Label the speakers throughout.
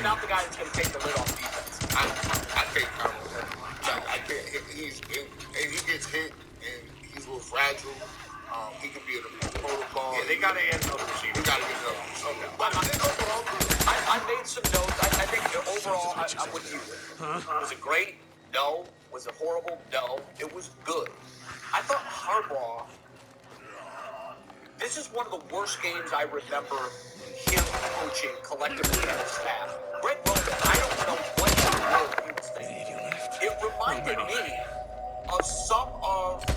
Speaker 1: not the guy that's going to take the lid off defense.
Speaker 2: I think I can't. He gets hit and he's a little fragile. He can be in a protocol.
Speaker 1: Yeah, they got to add another receiver.
Speaker 2: They got to get another receiver.
Speaker 1: Okay.
Speaker 2: But I think overall,
Speaker 1: I made some notes. I think overall, I'm with you. Was it great? No. Was it horrible? No. It was good. I thought Harbaugh, this is one of the worst games I remember him coaching collectively as a staff. Greg Roman, I don't know what in the world he was thinking. It reminded me of some of the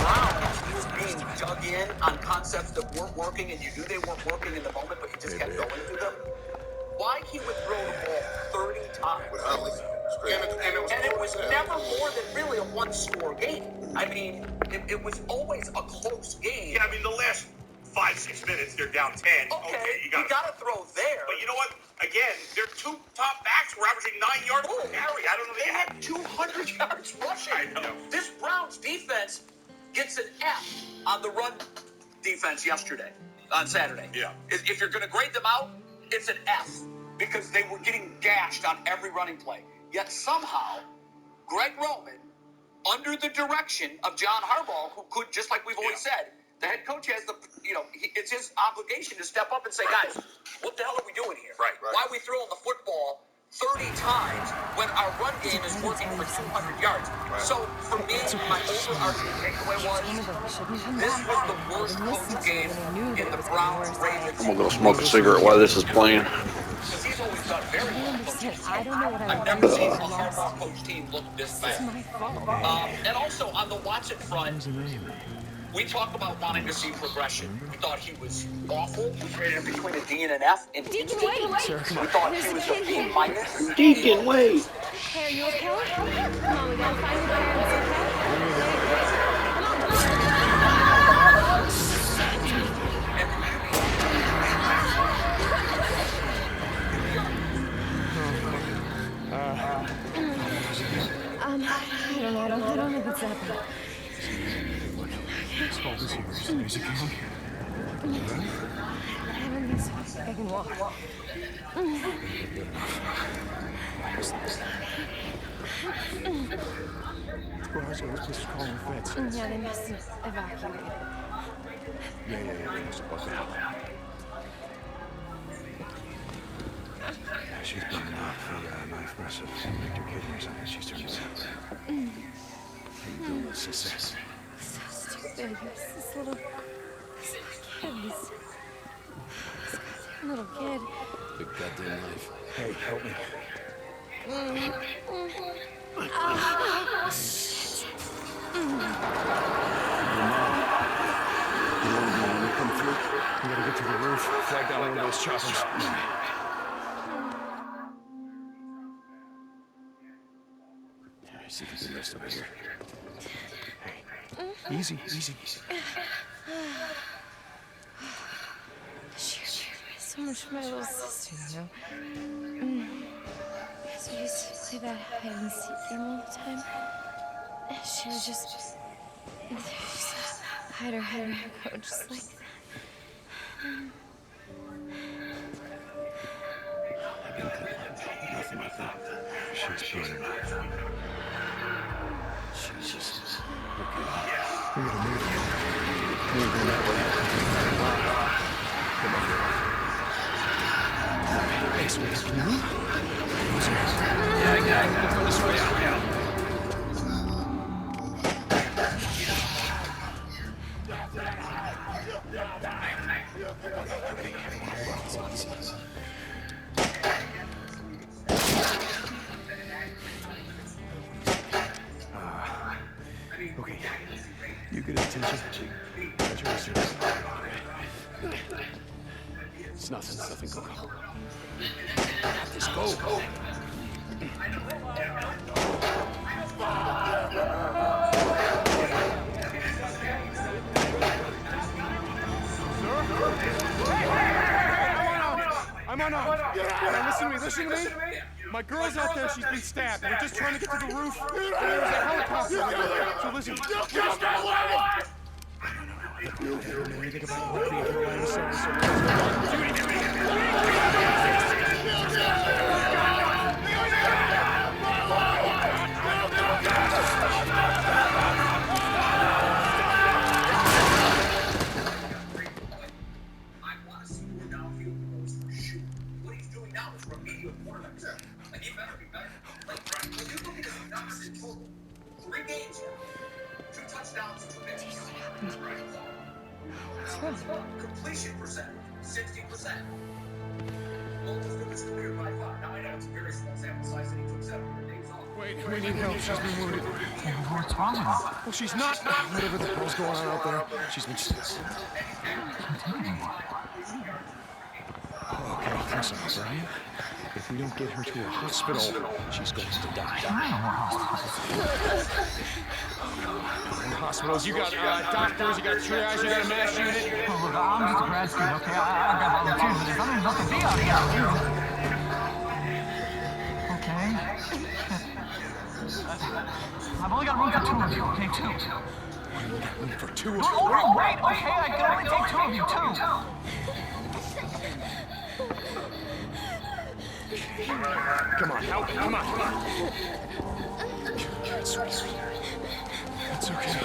Speaker 1: Browns who were being dug in on concepts that weren't working, and you knew they weren't working in the moment, but you just kept going through them. Why he would throw the ball 30 times. And it was never more than really a one-score game. I mean, it was always a close game.
Speaker 3: Yeah, I mean, the last 5-6 minutes, they're down 10.
Speaker 1: Okay, you
Speaker 3: got
Speaker 1: to throw there.
Speaker 3: But you know what? Again, their two top backs were averaging 9 yards per carry. I don't know.
Speaker 1: They had 200 yards rushing.
Speaker 3: I know.
Speaker 1: This Browns defense gets an F on the run defense yesterday, on Saturday.
Speaker 3: Yeah.
Speaker 1: If you're going to grade them out, it's an F because they were getting gashed on every running play. Yet somehow, Greg Roman, under the direction of John Harbaugh, who could, just like we've always said, the head coach has it's his obligation to step up and say, guys, what the hell are we doing here?
Speaker 3: Right.
Speaker 1: Why are we throwing the football 30 times when our run game is working for 200 yards?
Speaker 3: Right.
Speaker 1: So, for me, my overarching takeaway was, this was the worst coach game in the Browns-Ravens.
Speaker 4: I'm gonna go smoke a cigarette while this is playing.
Speaker 1: Because he's always done very well.
Speaker 5: I don't know what
Speaker 1: I've never seen a Harbaugh coach team look this bad. And also, on the Watson front, we talk about wanting to see progression. We thought he was awful. We rated him between a D and an F. And
Speaker 5: Deacon, wait!
Speaker 1: We thought he was a B minus.
Speaker 4: Deacon, wait!
Speaker 5: Hey, are you okay? Come on, we gotta find the parents, okay? I don't know what's happening.
Speaker 6: As far as you can.
Speaker 5: I don't think so. I can walk.
Speaker 6: Let's just call the feds.
Speaker 5: Yeah, they must have evacuated.
Speaker 6: Yeah, they must have bugged out. Yeah, she's been out for knife wrestle. Victor Kidney or something. She's turned around. How you doing, sister?
Speaker 5: So stupid. This little kid. This goddamn little kid.
Speaker 6: Big goddamn knife. Hey, help me. Come through. We gotta get to the roof. Flag down one of those choppers. See if you can rest over here. Hey, easy.
Speaker 5: She reminds so much of my little sister, you know? Because we used to play that hide and seek game all the time. And she would just hide her coat just like that.
Speaker 6: Nothing like that. She's burning. Jesus. Okay. We gotta move it. We ain't going that way. Come on. Hey, sweetie, can you move? Yeah, let's go this way out. Okay, hold on. Easy. Okay, you get attention. Got your wrist. It's nothing. Go. Just go. I'm on out. Now listen to me. My girl's out there. She's been stabbed. We're just trying to get to the roof. There's a helicopter over there. So listen. Just go away! No. You don't know anything about North Carolina, so
Speaker 1: you a quarterback. Like, he better be better. Like, when you look at his numbers in total, 3 games now, 2 touchdowns, 2 picks.
Speaker 5: What's wrong?
Speaker 1: Completion percentage, 60%. Almost took his career by 5. Now, I know it's a very small sample size and he took 7 days off.
Speaker 6: Wait, we need help. She's been wounded.
Speaker 7: What's wrong with her?
Speaker 6: Well, she's not. Whatever the hell's going on out there, she's been stabbed. Okay, listen, Brian. If we don't get her to a hospital, she's going to die. In hospitals, you got doctors, you got triage, you got a mass unit.
Speaker 7: Oh, look, I'm just a grad student, okay? I've got volunteers, but there's nothing left to be out here. Okay. I've only got room for 2 of you, okay? 2.
Speaker 6: For 2 of
Speaker 7: Oh, no, wait, okay? I can only take 2 of you, 2.
Speaker 6: Come on, help me. Come on. It's okay.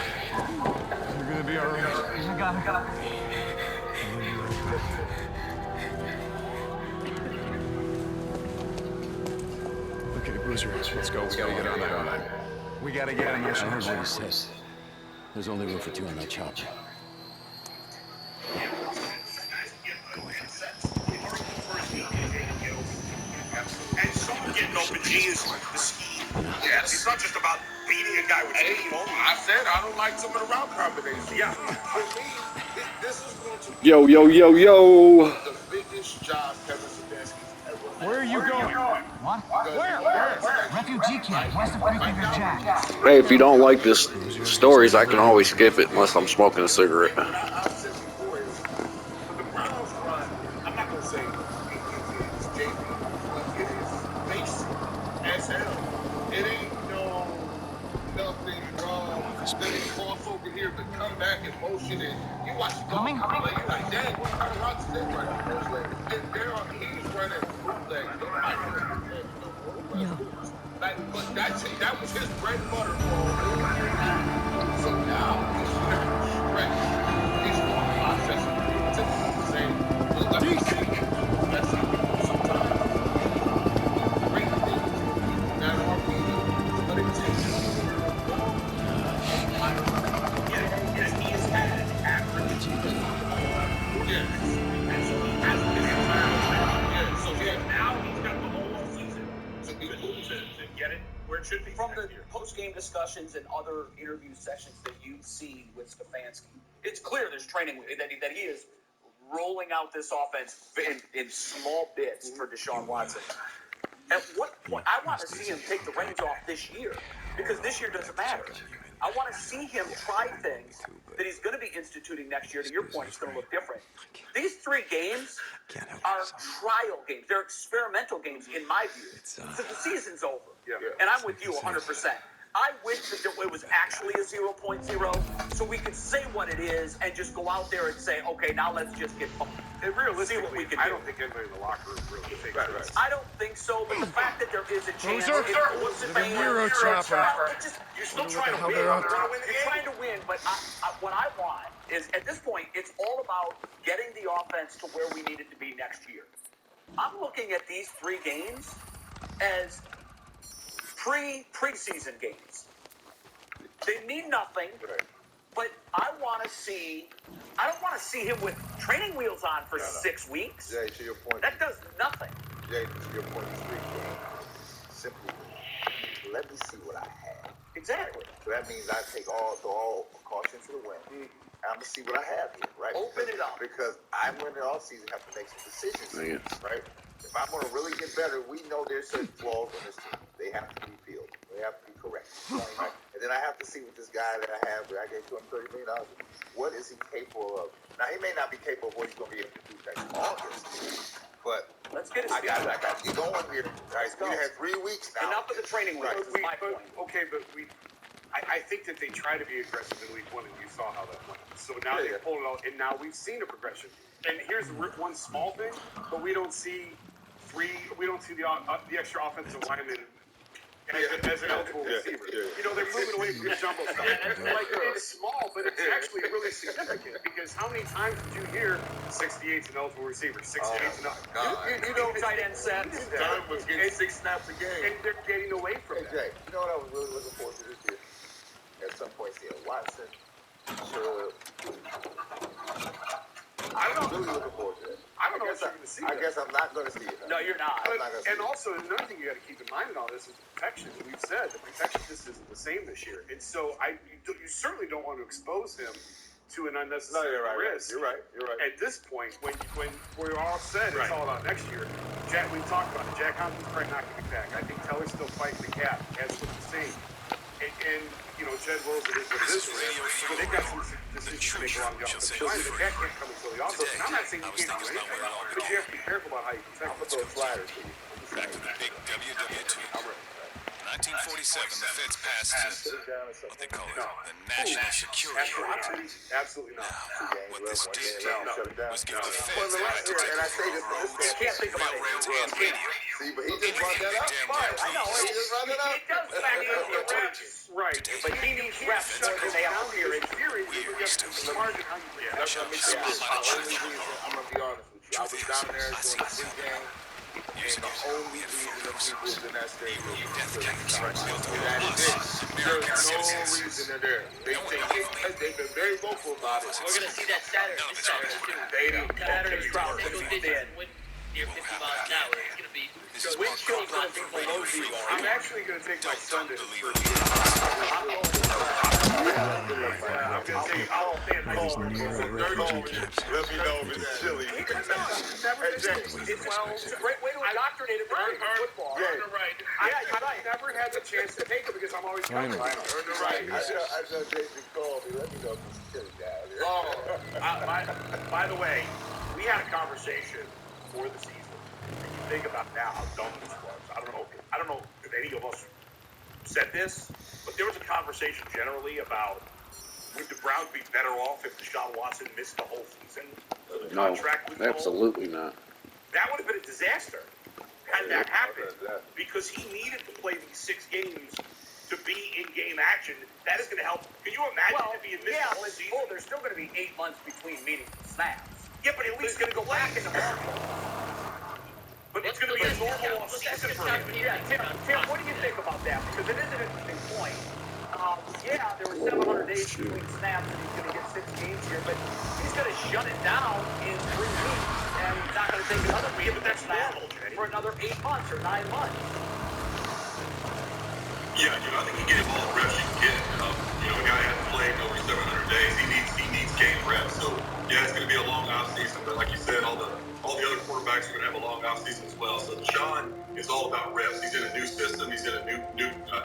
Speaker 6: You're gonna be all right.
Speaker 7: I got it.
Speaker 6: Okay, Boozer, let's go. We gotta get on that. We gotta get on that.
Speaker 8: I heard what he says. There's only room for 2 on that chopper. Go with him.
Speaker 3: And someone getting open G is the scheme. Yes. It's not just about beating a guy with
Speaker 2: Hey,
Speaker 3: speed.
Speaker 2: I said I don't like some of the route combinations.
Speaker 3: Yeah.
Speaker 2: For me, this is going to be
Speaker 4: Yo.
Speaker 2: the biggest job Kevin Stefanski ever had.
Speaker 6: Where are you going?
Speaker 7: What?
Speaker 6: Where?
Speaker 7: Refugee camp, west of Creek River Jack.
Speaker 4: Hey, if you don't like this stories, I can always skip it unless I'm smoking a cigarette.
Speaker 2: I've said before is the Browns run. I'm not going to say it's JV, but it is basic as hell. It ain't nothing wrong. Then he cross over here to come back in motion and you watch it go.
Speaker 7: Coming?
Speaker 2: You're like, dang, what kind of routes is that running? And he's running bootleg. But that was his bread and butter for so now he's stretch. He's going to process it. Saying, look, let me see. That's sometimes great things that are being, but it takes
Speaker 3: Yes, he has had average.
Speaker 2: yes. So
Speaker 3: Now he's got the whole season to get it where it should be.
Speaker 1: From the post-game discussions and other interview sessions that you've seen with Stefanski, it's clear there's training that he is rolling out this offense in small bits for Deshaun Watson. At what point, I want to see him take the reins off this year, because this year doesn't matter. I want to see him try things that he's going to be instituting next year. To your point, it's going to look different. These 3 games are trial games. They're experimental games, in my view. So the season's over. And I'm with you 100%. I wish that it was actually a 0.0 so we could say what it is and just go out there and say, okay, now let's just get pumped.
Speaker 3: And realistically,
Speaker 1: See what we can
Speaker 3: I
Speaker 1: do.
Speaker 3: don't think anybody in the locker room really thinks this.
Speaker 1: I don't think so, but the fact that there is a chance,
Speaker 6: Boozer,
Speaker 1: it puts it
Speaker 6: the Euro chopper.
Speaker 3: You're still
Speaker 6: What
Speaker 3: trying
Speaker 6: the
Speaker 3: to
Speaker 6: hell
Speaker 3: win.
Speaker 6: they're up
Speaker 3: You're
Speaker 6: to?
Speaker 3: trying to win the
Speaker 1: You're
Speaker 3: game.
Speaker 1: trying to win, but what I want is, at this point, it's all about getting the offense to where we need it to be next year. I'm looking at these 3 games as preseason games. They mean nothing, but I don't want to see him with training wheels on for 6 weeks.
Speaker 2: Jay, to your point.
Speaker 1: That does nothing.
Speaker 2: Jay, to your point, simply, let me see what I have.
Speaker 1: Exactly.
Speaker 2: So that means I take all caution to the wind. I'm gonna see what I have here, right?
Speaker 1: Open it up.
Speaker 2: Because I'm in the off season have to make some decisions,
Speaker 4: Yeah.
Speaker 2: right? If I'm gonna really get better, we know there's certain flaws on this team. They have to be filled. They have to be correct. Right? And then I have to see with this guy that I have, where I gave $230 million. What is he capable of? Now he may not be capable of what he's gonna be able to do next August, but
Speaker 1: Let's get it.
Speaker 2: I got to keep going here. Right?
Speaker 1: go.
Speaker 2: We had 3 weeks now.
Speaker 1: Enough of the training wheels. Is my point.
Speaker 3: I think that they try to be aggressive in week 1, and you saw how that went. So now they pulled it out, and now we've seen a progression. And here's one small thing, but we don't see the extra offensive linemen as an eligible receiver. You know, they're moving away from the jumbo stuff. Like, it's small, but it's actually really significant because how many times did you hear 68's an eligible receiver, 68's an
Speaker 1: You know, tight end sets.
Speaker 2: Dunn was getting 6 snaps a game.
Speaker 3: and they're getting away from that.
Speaker 9: Jay, you know what I was really looking forward to this year? At some point, seeing Watson, Chubb.
Speaker 3: I don't
Speaker 9: Really
Speaker 3: know.
Speaker 9: looking forward to that.
Speaker 3: I don't know what you're going to see.
Speaker 9: I guess I'm not going to see it.
Speaker 1: No, you're not.
Speaker 9: I'm not gonna see
Speaker 3: And
Speaker 9: it.
Speaker 3: also, another thing you got to keep in mind in all this is the protection. We've said the protection just isn't the same this year, and so you certainly don't want to expose him to an unnecessary risk.
Speaker 9: You're right.
Speaker 3: At this point, when we're all said, it's all about next year. Jack, we've talked about it. Jack Hopkins probably not going to be back. I think Teller's still fighting the cap, as with the same. And you know, Jed Wills, it is what it is. So they got some decisions to make along the offensive line. The cat can't come until the offense. And I'm not saying you can't do anything, but you have to be careful about how you protect him.
Speaker 9: Throw sliders to you.
Speaker 10: Back to the big WW2. 1947, the feds passed what they call it, the National Security Act.
Speaker 3: Absolutely not.
Speaker 10: What this did
Speaker 9: Shut it down.
Speaker 10: was give the
Speaker 9: Well,
Speaker 10: feds the right to take
Speaker 9: and I say this,
Speaker 10: over roads,
Speaker 1: Can't think about it.
Speaker 10: railroads, and radio.
Speaker 9: see, but he just brought that up.
Speaker 10: Damn well,
Speaker 1: I know.
Speaker 10: please.
Speaker 9: He just brought that up.
Speaker 1: It does factor into the reps.
Speaker 3: Right.
Speaker 1: But he needs reps because they have to hear it.
Speaker 3: Theory is you have to margin how you
Speaker 9: That's what makes me the only reason, I'm going to be honest with you. I was down there during the pregame, and the only reason the people was in that stadium was because that is it. There's no reason they're there. They've been very vocal about it.
Speaker 11: We're gonna see that Saturday too. Saturday's crowd. They go did wind near 50 miles an hour. It's gonna be wind chill's gonna be below zero.
Speaker 3: I'm actually going to take my son to his first I'm going to take I'll stand cold.
Speaker 9: Let me know if it's chilly.
Speaker 1: It's a great way to indoctrinate a bird in football.
Speaker 3: You're right. I never had the chance to take it because I'm always coming.
Speaker 9: I tell Jason Cole, let me know if it's chilly down here.
Speaker 2: By the way, we had a conversation before the season. And you think about now how dumb this was. I don't know if any of us said this, but there was a conversation generally about would the Browns be better off if Deshaun Watson missed the whole season?
Speaker 4: No,
Speaker 2: Contract with
Speaker 4: absolutely not.
Speaker 2: That would have been a disaster had that happened because he needed to play these 6 games to be in game action. That is going to help. Can you imagine if he had missed the whole season?
Speaker 1: There's still going to be 8 months between meaningful snaps.
Speaker 2: Yeah, but at least going to go back in the market. But it's going to be a normal season for him.
Speaker 1: Yeah, Tim, what do you think about that? Because it is an interesting point. There were 700 days between snaps, and he's going to get 6 games here, but he's going to shut it down in 3 weeks, and he's not going to take another week for another 8 months or 9 months.
Speaker 12: Yeah, I think you get him all the reps you can get. A guy hasn't played over 700 days. He needs game reps. So yeah, it's going to be a long off season. But like you said, all the other quarterbacks are going to have a long off season as well. So Deshaun is all about reps. He's in a new system. He's in a new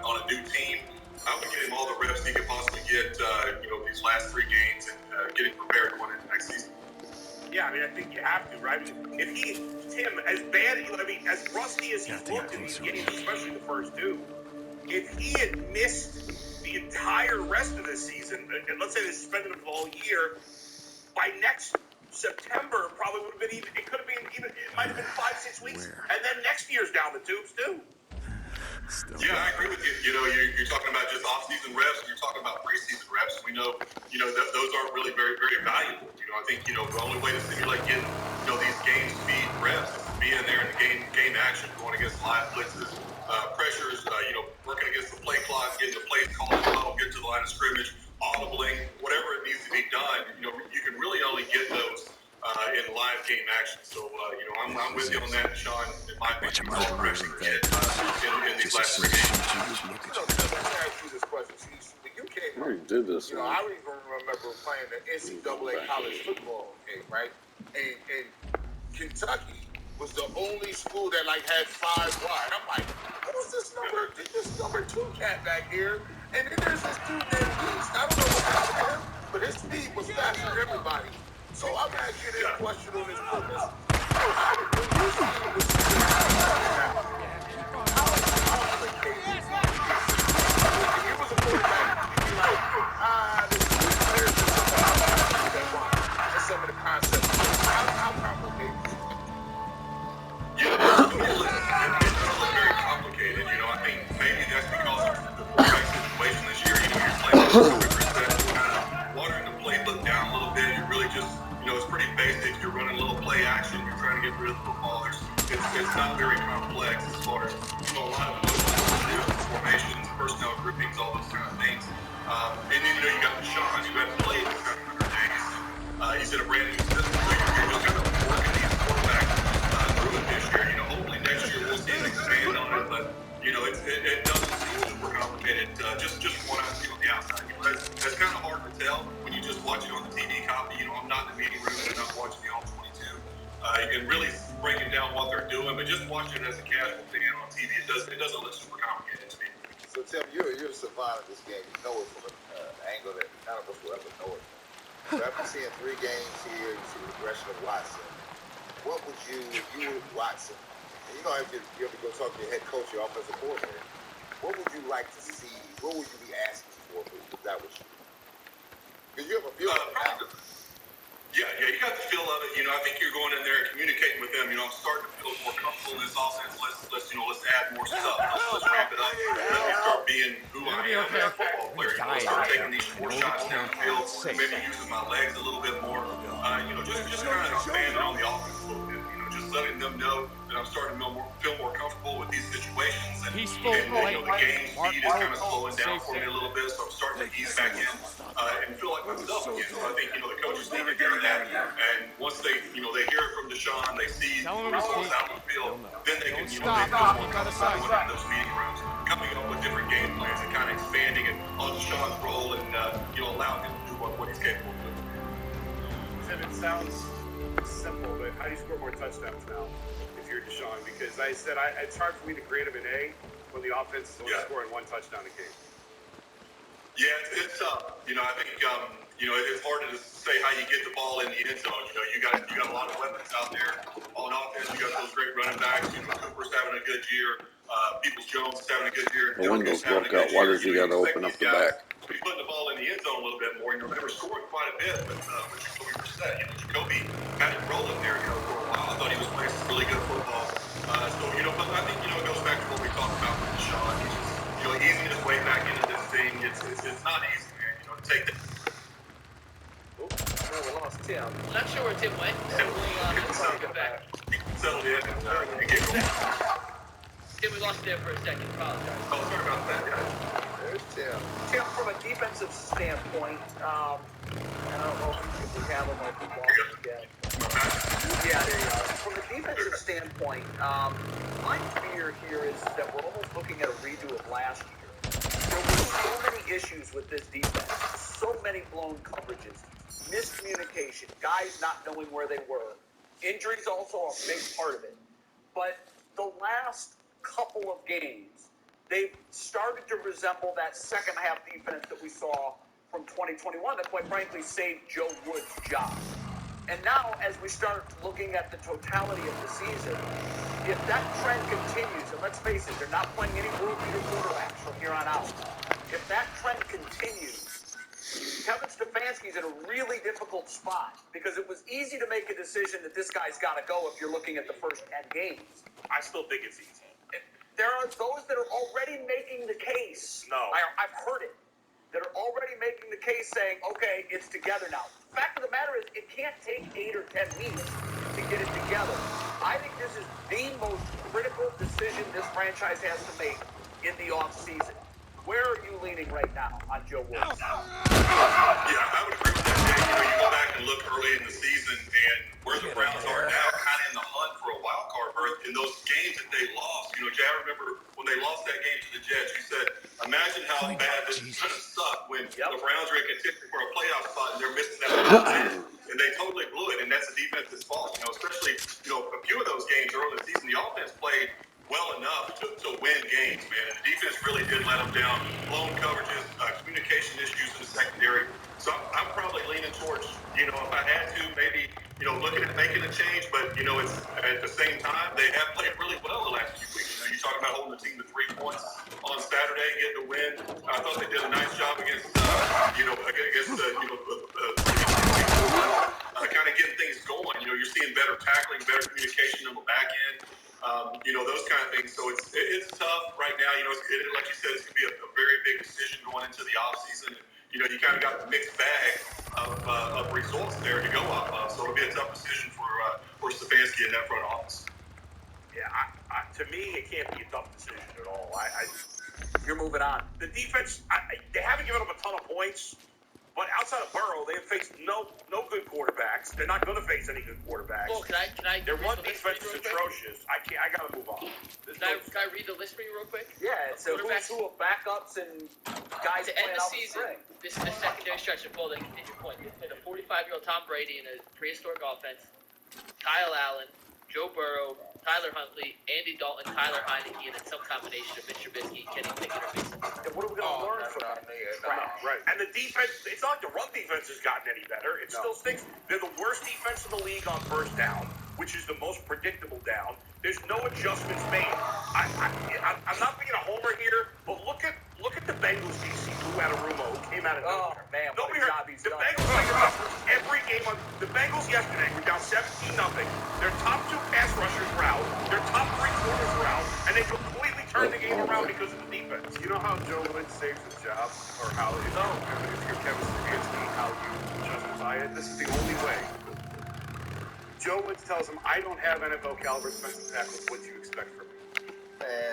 Speaker 12: on a new team. I would get him all the reps he could possibly get. These last 3 games and get him prepared going into next season.
Speaker 2: Yeah, I think you have to, right? If Tim, as bad, as rusty as he's looked in these games, especially the first 2, if he had missed the entire rest of the season, and let's say they suspended him for the whole year, by next September, probably would have been even. It could have been even. It might have been 5-6 weeks, and then next year's down the tubes too.
Speaker 12: Yeah, I agree with you. You're talking about just off-season reps, and you're talking about preseason reps. We know, that those aren't really very, very valuable. I think, the only way to simulate getting, these game speed reps is to be in there in the game action, going against live blitzes, pressures, working against the play clock, getting the plays called, getting to the line of scrimmage, audibling, whatever it needs to be done. You can really only get those in live game action. So, I'm with you on that, Sean. In my opinion, all the reps you get in these last 3 games.
Speaker 9: Let me ask you this question. When you came
Speaker 4: I already did this.
Speaker 9: I don't even remember playing the NCAA college football game, right? And Kentucky was the only school that had 5 wide. I'm like, who's this number 2 cat back here? And then there's this dude named East. I don't know what's happened to him, but his speed was faster than everybody. So I'm asking this question on this purpose. How did you see him with if you was a quarterback, you'd be like, this is clear to some of the concepts. How complicated is it?
Speaker 12: Yeah, it's very complicated. I think maybe that's not very complex as far as a lot of formations, personnel groupings, all those kind of things. And then you got Deshaun, who hasn't played in 700 days. He's in a brand new system, so you're just kind of working these quarterbacks through it this year. Hopefully next year we'll see him expand on it, but it doesn't seem super complicated. Just from what I see on the outside, that's kind of hard to tell when you just watch it on the TV copy. I'm not in the meeting room and I'm watching the all 22. You can really breaking down what they're doing, but just watching it as a casual fan on TV, it doesn't look super complicated to me.
Speaker 9: So Tim, you're a survivor of this game. You know it from an angle that none of us will ever know it. So after seeing 3 games here, you see the progression of Watson. What would you, if you were Watson, and you have to go talk to your head coach, your offensive coordinator, what would you like to see? What would you be asking for if that was you? Because you have a feel of it.
Speaker 12: Yeah, you got the feel of it. I think you're going in there and communicating with them. I'm starting to feel more comfortable in this offense. Let's add more stuff. Let's ramp it up. Let's start being who I am as a football player. Start taking these short shots down the field. Maybe using my legs a little bit more. Just kind of expanding on the offense a little bit. Just letting them know that I'm starting to feel more comfortable with these situations. And the game speed is kind of slowing down for me a little bit, so I'm starting to ease back in and feel like myself again. So I think the coaches need to hear that, and once they hear it from Deshaun, they see the results out in the field, then they can they feel more comfortable in those meeting rooms, coming up with different game plans and kind of expanding it on Deshaun's role and allowing him to do what he's capable of doing.
Speaker 3: Tim, it sounds simple, but how do you score more touchdowns now if you're Deshaun? Because I said it's hard for me to grade him an A when the offense is only scoring 1 touchdown a game.
Speaker 12: Yeah, it's tough. I think it's hard to say how you get the ball in the end zone. You got a lot of weapons out there on offense. You got those great running backs. Cooper's having a good year. Peoples-Jones is having a good year.
Speaker 4: The window's broke out. Why does he got to open up the back?
Speaker 12: He's putting the ball in the end zone a little bit more. They were scoring quite a bit with Jacoby Brissett. Jacoby had it rolling there for a while. I thought he was playing some really good football. But I think it goes back to what we talked about with Deshaun. He's just easing his way back into this thing. It's not easy, man. To take that.
Speaker 11: We lost Tim. Not sure where Tim went. So we'll get back.
Speaker 12: Settled in and get going.
Speaker 11: Tim, we lost you there for a second. Apologize.
Speaker 12: Oh, sorry about that, guys.
Speaker 9: There's Tim.
Speaker 1: Tim, from a defensive standpoint, I don't know if we have him or if we lost him again. Yeah, there you are. From a defensive standpoint, my fear here is that we're almost looking at a redo of last year. There were so many issues with this defense, so many blown coverages, miscommunication, guys not knowing where they were. Injuries also a big part of it. But the last couple of games, they've started to resemble that second half defense that we saw from 2021 that quite frankly saved Joe Woods' job. And now, as we start looking at the totality of the season, if that trend continues, and let's face it, they're not playing any world-beater quarterbacks from here on out. If that trend continues, Kevin Stefanski's in a really difficult spot because it was easy to make a decision that this guy's got to go if you're looking at the first 10 games.
Speaker 3: I still think it's easy.
Speaker 1: There are those that are already making the case.
Speaker 3: No.
Speaker 1: I've heard it. That are already making the case saying, okay, it's together now. The fact of the matter is, it can't take 8 or 10 weeks to get it together. I think this is the most critical decision this franchise has to make in the offseason. Where are you leaning right now on Joe Woods?
Speaker 12: Yeah, I would agree with that, Jay. You go back and look early in the season and where the Browns are now, kind of in the hunt for a wild card berth in those games that they lost. Jay, I remember when they lost that game to the Jets, you said, imagine how bad this is going to suck when the Browns are in contention for a playoff spot and they're missing that opportunity. And they totally blew it, and that's the defense's fault. Especially, a few of those games early in the season, the offense played well enough to win games, man. And the defense really did let them down. Blown coverages, communication issues in the secondary. So I'm probably leaning towards, if I had to, maybe, looking at making a change. But, it's at the same time, they have played really well the last few weeks. You're talking about holding the team to 3 points on Saturday, getting a win. I thought they did a nice job against, kind of getting things going. You're seeing better tackling, better communication on the back end. Those kind of things. So it's tough right now. Like you said, it's going to be a very big decision going into the offseason. You kind of got the mixed bag of results there to go off of. So it'll be a tough decision for Stefanski in that front office.
Speaker 3: Yeah, to me, it can't be a tough decision at all.
Speaker 1: You're moving on.
Speaker 3: The defense, they haven't given up a ton of points, but outside of Burrow, they have faced no good quarterbacks. They're not going to face any good quarterbacks.
Speaker 11: Well, can I
Speaker 3: Their
Speaker 11: read
Speaker 3: run
Speaker 11: the list
Speaker 3: defense
Speaker 11: for
Speaker 3: is
Speaker 11: you real quick?
Speaker 3: atrocious. I got to move on.
Speaker 11: Can I read the list for you real quick?
Speaker 1: Yeah, it's a who's
Speaker 11: Quarterbacks.
Speaker 1: who of backups and guys
Speaker 11: To end
Speaker 1: playing
Speaker 11: the
Speaker 1: out the
Speaker 11: season,
Speaker 1: string.
Speaker 11: this is the secondary stretch of full. They continue your point. They played a 45-year-old Tom Brady in a prehistoric offense. Kyle Allen, Joe Burrow, Tyler Huntley, Andy Dalton, Tyler Heineke, and then some combination of Mitch Trubisky, Kenny Pickett, or Mason.
Speaker 1: And what are we going to learn from that?
Speaker 3: Right. And the defense, it's not like the run defense has gotten any better. It still stinks. They're the worst defense in the league on first down, which is the most predictable down. There's no adjustments made. I'm not being a homer here, but look at the Bengals DC, Lou Anarumo, who came out of nowhere.
Speaker 1: Oh, man, what
Speaker 3: Nobody
Speaker 1: a
Speaker 3: heard.
Speaker 1: job he's
Speaker 3: The
Speaker 1: done.
Speaker 3: Bengals like every game on the Bengals yesterday were down 17-0. Their top 2 pass rushers were out. Their top 3 corners were out, and they completely turned the game around because of the defense. You know how Joe Woods saves his job, or how if you're Kevin Stefanski, how you justify it? This is the only way. Joe Woods tells him, "I don't have NFL caliber defensive tackles. What do you expect from me?"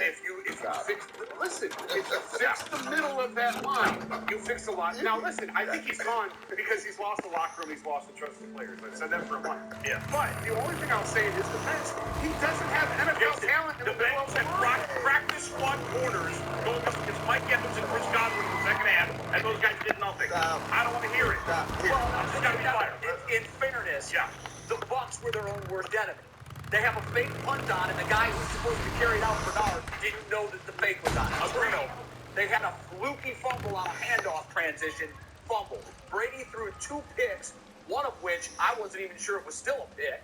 Speaker 3: If you fix the middle of that line, you fix a lot. Now listen, I think he's gone because he's lost the locker room, he's lost the trust of players. I've said that for a month. Yeah. But the only thing I'll say in his defense, he doesn't have NFL talent. The Bengals had practice squad corners going up against Mike Evans and Chris Godwin in the second half, and those guys did nothing. I don't want to hear it.
Speaker 1: Well, in fairness,
Speaker 3: Yeah.
Speaker 1: the Bucs were their own worst enemy. They have a fake punt on, and the guy who's supposed to carry it out Bernard didn't know that the fake was on.
Speaker 3: Agreed.
Speaker 1: They had a fluky fumble on a handoff transition, fumbled. Brady threw 2 picks, one of which I wasn't even sure it was still a pick.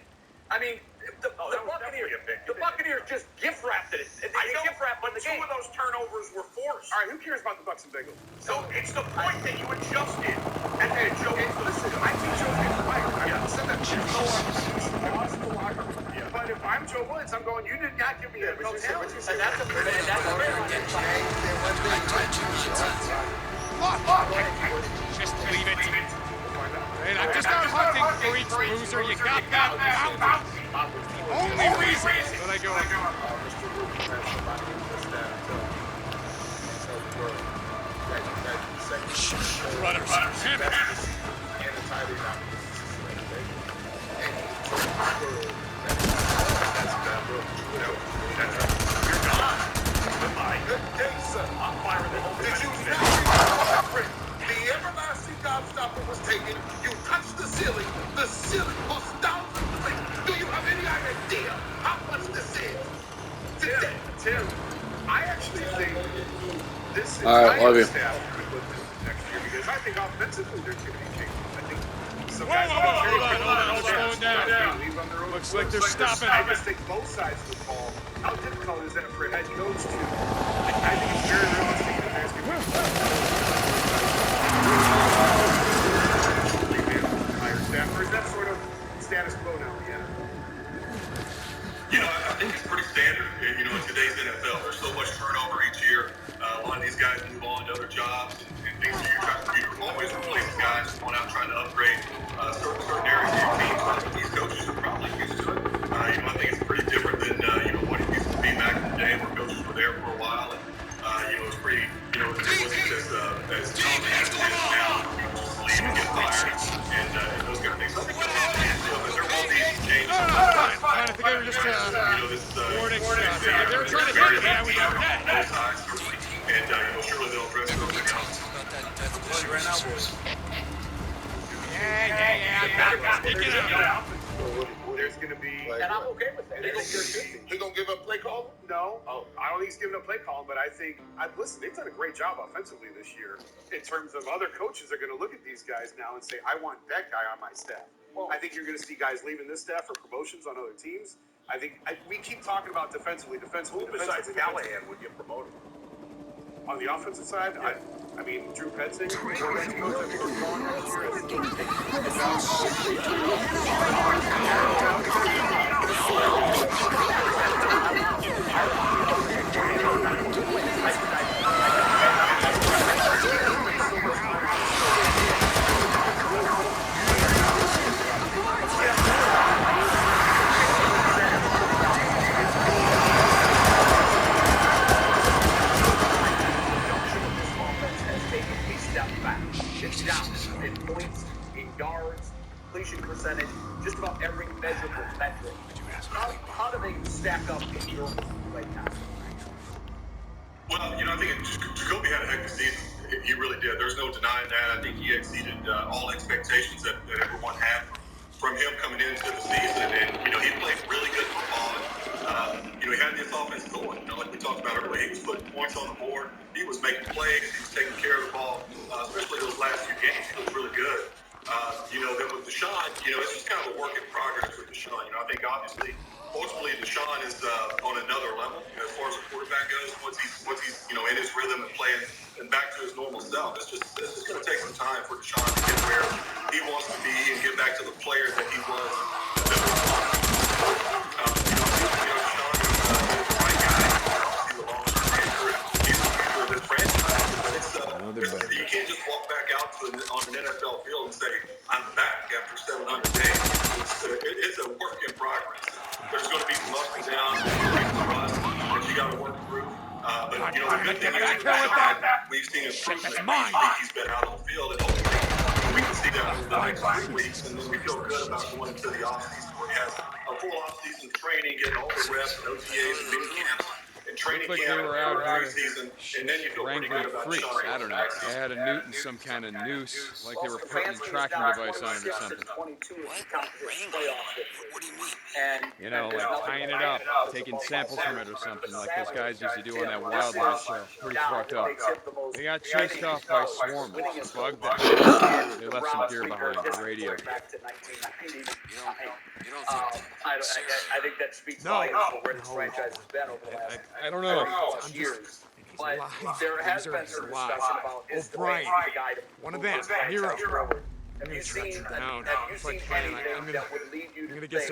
Speaker 1: I mean, the Buccaneers just gift wrapped it. They gift wrapped
Speaker 3: but
Speaker 1: the
Speaker 3: 2
Speaker 1: game.
Speaker 3: of those turnovers were forced.
Speaker 1: All right, who cares about the Bucs and Bengals?
Speaker 3: So it's the point that you adjusted. And then Joe, listen, I think Joe's getting fired. I said that. I lost the locker room. Yeah. But if I'm Joe Woods, I'm going, you did not give me NFL talent.
Speaker 1: And that's a fair
Speaker 6: Just leave it. And I'm just out hunting for each loser. You got that now? Only reason that I go. Runners.
Speaker 9: The everlasting gobstopper was taken. You touched the ceiling. The ceiling was down to the thing. Do you have any idea how much this is?
Speaker 3: Tim, I actually think this
Speaker 4: All right, love you.
Speaker 3: staff could look next year because I think offensively there's going to be changes. I think some
Speaker 6: Whoa,
Speaker 3: guys
Speaker 6: hold on, slow it down.
Speaker 3: leave on their own.
Speaker 6: Looks like they're stopping.
Speaker 3: I just think both sides of the ball. How difficult is that for a head coach to? I think it's very realistic that there's going to be higher staff. Or is that sort of status quo now? Yeah.
Speaker 12: You know, I think it's pretty standard. You know, in today's NFL, there's so much turnover each year. A lot of these guys move on to other jobs and things that you're always replacing guys going out trying to upgrade certain areas of your team. So I think these coaches are probably used to it. You know, I think it's pretty different than what it used to be back in the day where coaches were there for a while and it was pretty, it wasn't as common as it is now. People just leave and get fired and those kind of things. So I think there will be changes.
Speaker 6: Fine. I think they were just warning. They were trying to hit me. I was
Speaker 12: and surely they'll address those accounts.
Speaker 1: right now, boys.
Speaker 6: Yeah.
Speaker 3: There's going to be.
Speaker 1: And I'm okay with that.
Speaker 9: He gonna give up play call?
Speaker 3: No, I don't think he's giving up play calling, but I think, listen, they've done a great job offensively this year in terms of other coaches are going to look at these guys now and say, I want that guy on my staff. I think you're going to see guys leaving this staff for promotions on other teams. I think we keep talking about defensively. Who besides Callahan would get promoted? On the offensive side, I mean, Drew Petzing.
Speaker 12: I think Jacoby had a heck of a season. He really did. There's no denying that. I think he exceeded all expectations that everyone had from him coming into the season. And, he played really good football. He had this offense going. Like we talked about earlier, he was putting points on the board. He was making plays. He was taking care of the ball, especially those last few games. He was really good. Then with Deshaun, it's just kind of a work in progress with Deshaun. I think obviously, ultimately, Deshaun is on another level as far as the quarterback goes. Once he's in his rhythm and playing and back to his normal self, it's just going to take some time for Deshaun to get where he wants to be and get back to the player that he was. Deshaun is the right guy. He's a long-term answer. He's the future of this franchise. But you can't just walk back out on an NFL field and say, I'm back after 700 days. It's a work in progress. There's going to be some ups and downs that you got to work through. But, the good thing is we've seen improvement. He's been out on the field, and hopefully we can see that over the next 3 weeks, and then we feel good about going into the offseason where he has a full offseason training, getting all the reps and OTAs and mini camps. And training
Speaker 6: like
Speaker 12: camp
Speaker 6: they were out here
Speaker 12: season, and then you feel pretty good about
Speaker 6: freaks.
Speaker 12: Deshaun.
Speaker 6: I don't know. They had a newt and some kind of noose, like they were putting a tracking device on it or something.
Speaker 10: What do you mean?
Speaker 6: Like tying it up, taking samples from it or something, like those guys used to do on that Wildlife show. Pretty fucked up. They got chased off by swarms. Bugged them. They left some gear behind the radio.
Speaker 1: I think that speaks volumes for where this franchise has been over the last
Speaker 6: I don't know.
Speaker 1: years. But there has been some discussion about is the guy to
Speaker 6: one of them, hero.
Speaker 1: Have you seen anything that would lead you to think that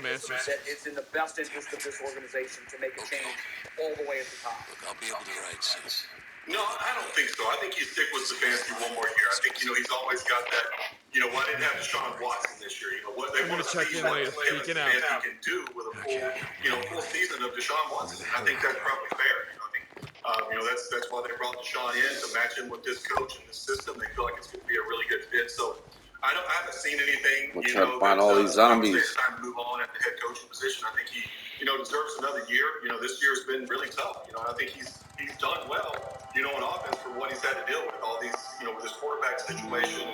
Speaker 1: it's in the best interest of this organization to make a change all the way at the top?
Speaker 10: Look, I'll be able to write since.
Speaker 12: No, I don't think so. I think he'd stick with Stefanski one more year. I think, he's always got that, why didn't have Deshaun Watson this year? What they want to see what Stefanski can do with a full season of Deshaun Watson. I think that's probably fair. That's why they brought Deshaun in to match him with this coach and this system. They feel like it's going to be a really good fit. So I haven't seen anything.
Speaker 4: We'll try to find all these zombies.
Speaker 12: It's time to move on at the head coaching position. I think he, deserves another year. This year's been really tough. I think he's done well, on offense for what he's had to deal with. All these, with his quarterback situation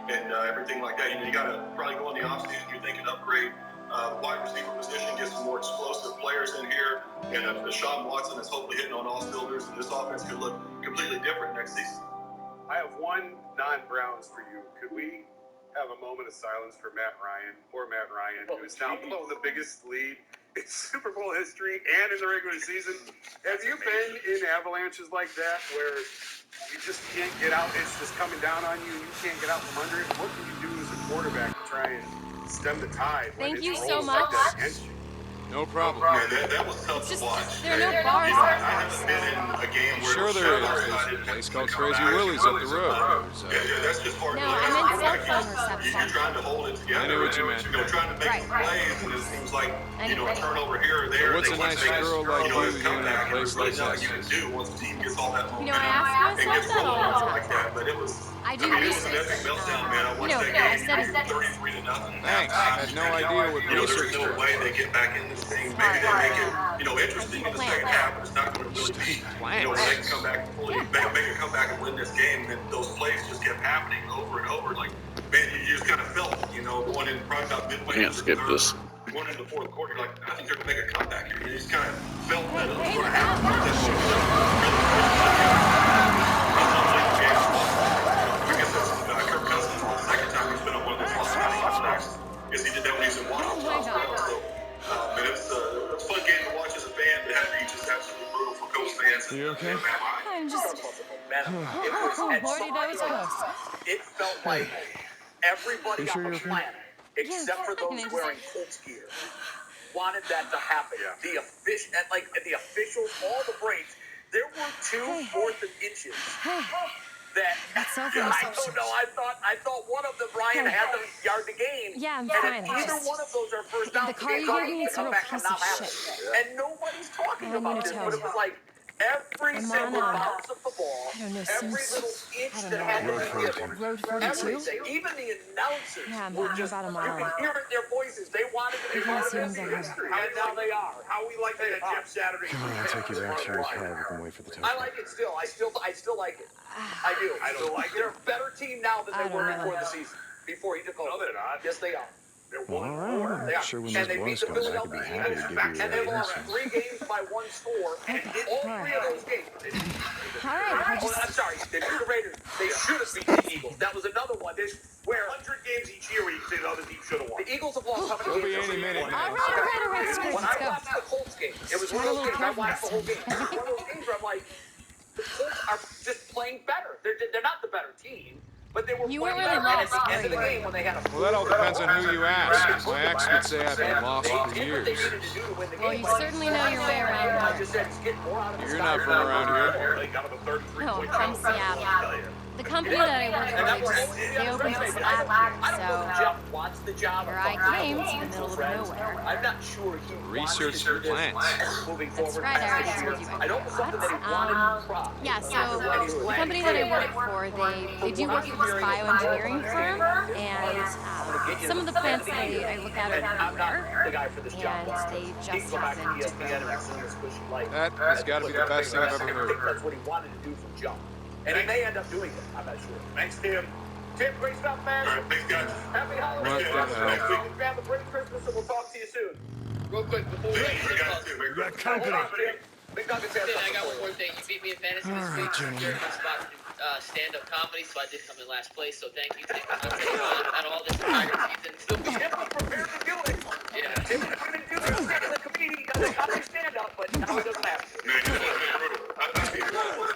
Speaker 12: and everything like that. You got to probably go in the offseason. You're thinking upgrade the wide receiver position, get some more explosive players in here, and Deshaun Watson is hopefully hitting on all cylinders, and this offense could look completely different next season.
Speaker 3: I have one non-Browns for you. Could we have a moment of silence for Matt Ryan? Poor Matt Ryan, who's now blown the biggest lead in Super Bowl history and in the regular season. Have you been in avalanches like that where you just can't get out? It's just coming down on you and you can't get out from under it? What can you do as a quarterback to try and stem the tide?
Speaker 5: Thank you so much.
Speaker 6: No problem.
Speaker 12: That was tough to watch.
Speaker 5: There are no bars.
Speaker 12: I haven't been in a game where
Speaker 6: Sure there is. There's a place called Crazy Willie's up the road.
Speaker 12: That's just part of
Speaker 5: No, I meant cell phone reception.
Speaker 12: You're trying to hold it together.
Speaker 6: I knew what you meant.
Speaker 12: Trying to make some plays, and it seems like, a turnover here or there.
Speaker 6: What's a nice girl like you doing in a place like
Speaker 12: that?
Speaker 6: that?
Speaker 12: You can do once the team gets all that momentum.
Speaker 5: I ask myself that all the time.
Speaker 12: Like that, but it was
Speaker 5: do
Speaker 12: it was an epic meltdown, man. I watched that game.
Speaker 5: I said
Speaker 12: 33-0.
Speaker 6: Thanks. I had no idea what
Speaker 12: There's no way they get back in this thing. Maybe they make it, interesting in the second half, but it's not going to really be, they can come back make a comeback and win this game, and then those plays just kept happening over and over. Like, man, you just kind of felt, going in probably about midway.
Speaker 4: Can't skip this.
Speaker 12: Going into the fourth quarter, you're like, I think they're going to make a comeback here. You just kind of felt that it was going to happen. Kirk Cousins, the second time he's been on one of those touchdowns, because he did that when he was in Washington as well. So, and it was a fun game to watch as a fan, but it had to be just absolutely brutal for Colts fans.
Speaker 6: You okay?
Speaker 5: I'm just...
Speaker 1: Lordy, that was close. It felt like everybody on the planet, except for those wearing Colts gear, wanted that to happen. The officials, all the breaks, there were 2 4th and inches. I don't know. I thought one of them, Brian, had the yard to gain.
Speaker 5: Yeah, I'm
Speaker 1: fine.
Speaker 5: fine.
Speaker 1: Either one of those are first down.
Speaker 5: The car you gave me is a real piece of shit.
Speaker 1: And nobody's talking about this, but it was like, Every
Speaker 5: I'm
Speaker 1: single
Speaker 5: on,
Speaker 1: bounce of the ball,
Speaker 5: I don't know,
Speaker 1: every
Speaker 5: since,
Speaker 1: little inch
Speaker 5: I don't
Speaker 1: that had to
Speaker 5: know,
Speaker 1: be given,
Speaker 5: Road 42?
Speaker 1: everything, even the announcers
Speaker 5: Yeah, I'm
Speaker 1: were
Speaker 5: here
Speaker 1: just,
Speaker 5: about a
Speaker 1: you
Speaker 5: mile.
Speaker 1: could hear it in their voices. They wanted to be
Speaker 5: Maybe I'll
Speaker 1: part
Speaker 5: see
Speaker 1: of
Speaker 5: him
Speaker 1: this
Speaker 5: get home.
Speaker 1: history, and now they are.
Speaker 3: How we like that Jeff Saturday.
Speaker 8: Come on, I'll take you back to your cab. We can wait for the tow
Speaker 1: I
Speaker 8: truck.
Speaker 1: like it still. I still like it. I do.
Speaker 3: I don't like it.
Speaker 1: They're a better team now than they
Speaker 5: I
Speaker 1: were
Speaker 5: don't know.
Speaker 1: before the season. Before he took over.
Speaker 3: No, they're not.
Speaker 1: Yes, they are.
Speaker 3: They're
Speaker 8: Well, all
Speaker 3: 1-4.
Speaker 8: right.
Speaker 1: They are.
Speaker 8: Sure, when
Speaker 1: And
Speaker 8: those
Speaker 1: they beat
Speaker 8: blows
Speaker 1: the
Speaker 8: come back, I'd be
Speaker 1: Philadelphia
Speaker 8: happy to
Speaker 1: Eagles,
Speaker 8: give you
Speaker 1: and they
Speaker 8: an
Speaker 1: lost
Speaker 8: answer.
Speaker 1: 3 games by 1 score, and all 3 of those games.
Speaker 5: All right, I
Speaker 1: Oh,
Speaker 5: just...
Speaker 1: I'm sorry. They beat the Raiders. They should have beat the Eagles. That was another one.
Speaker 3: There's
Speaker 1: Where
Speaker 3: 100 games each year where you can say the other team should have won.
Speaker 1: the Eagles have lost how
Speaker 6: They'll
Speaker 1: many
Speaker 6: be
Speaker 1: games?
Speaker 6: any minute, man.
Speaker 5: All right, screw it,
Speaker 1: When
Speaker 5: let's
Speaker 1: I
Speaker 5: go.
Speaker 1: watched the Colts game, it was
Speaker 5: Try
Speaker 1: one of
Speaker 5: a
Speaker 1: those
Speaker 5: little
Speaker 1: games I watched the whole game.
Speaker 5: careful.
Speaker 1: It was one of those games where I'm like, the Colts are just playing better. They're not the better team, but they were
Speaker 5: You
Speaker 1: playing
Speaker 5: weren't really
Speaker 1: better. And at the
Speaker 5: lost,
Speaker 1: end of the
Speaker 5: were you?
Speaker 1: game, when they had a
Speaker 6: Well, that all depends on who you ask. My ex would say I've been lost for
Speaker 1: they did what they
Speaker 6: years.
Speaker 1: needed to do to win the
Speaker 5: Well,
Speaker 1: game.
Speaker 5: you certainly know your way around
Speaker 1: I
Speaker 5: here.
Speaker 1: just said, just get more out of this
Speaker 6: You're
Speaker 1: guy.
Speaker 6: not from around here.
Speaker 3: They got him a 33
Speaker 5: No,
Speaker 3: point
Speaker 5: from Seattle. The company that I work for, they opened this lab
Speaker 1: I don't know
Speaker 5: here,
Speaker 1: if Jeff wants the job.
Speaker 5: so here I came to the middle of nowhere.
Speaker 1: I'm not sure he
Speaker 6: Research the plants.
Speaker 1: moving
Speaker 5: That's
Speaker 1: forward.
Speaker 5: right, I already
Speaker 1: past this
Speaker 5: told
Speaker 1: year.
Speaker 5: you
Speaker 1: I know it was something that he wanted to try.
Speaker 5: Yeah, so the company that I work for, they do work for this bioengineering firm, and some of the plants that I look at
Speaker 1: I'm
Speaker 5: are
Speaker 1: not the
Speaker 5: rare,
Speaker 1: guy for this job.
Speaker 5: and they
Speaker 1: He can
Speaker 5: just
Speaker 1: go back to
Speaker 5: happen to
Speaker 1: ESPN
Speaker 5: be
Speaker 1: and see this push light.
Speaker 6: That has got to be the best thing I've ever
Speaker 1: I think
Speaker 6: heard.
Speaker 1: that's what he wanted to do from jump. And he may end up doing it. I'm not sure.
Speaker 3: Thanks, Tim.
Speaker 1: Tim, great stuff, man.
Speaker 12: All right, thanks, guys.
Speaker 1: Happy holidays.
Speaker 6: What the hell?
Speaker 1: Next week, have a great Christmas, and we'll talk to you soon.
Speaker 11: Real quick, before we
Speaker 12: Thank you,
Speaker 11: get
Speaker 12: guys, too. Merry Christmas.
Speaker 1: Hold on, Tim. Big Nuggets have
Speaker 11: Tim, I
Speaker 1: something
Speaker 11: got
Speaker 1: for
Speaker 11: one
Speaker 1: you.
Speaker 11: more thing. You beat me in fantasy this week. You're in my spot to do stand-up comedy, so I did come in last place. So thank you. Out of all this Tiger season, still be
Speaker 1: Tim was prepared to do it.
Speaker 11: yeah.
Speaker 1: Tim was going to do it. He's a comedian. He got a comedy stand-up, but now he doesn't have to.
Speaker 12: Man, you guys have been brutal. I'm not being brutal.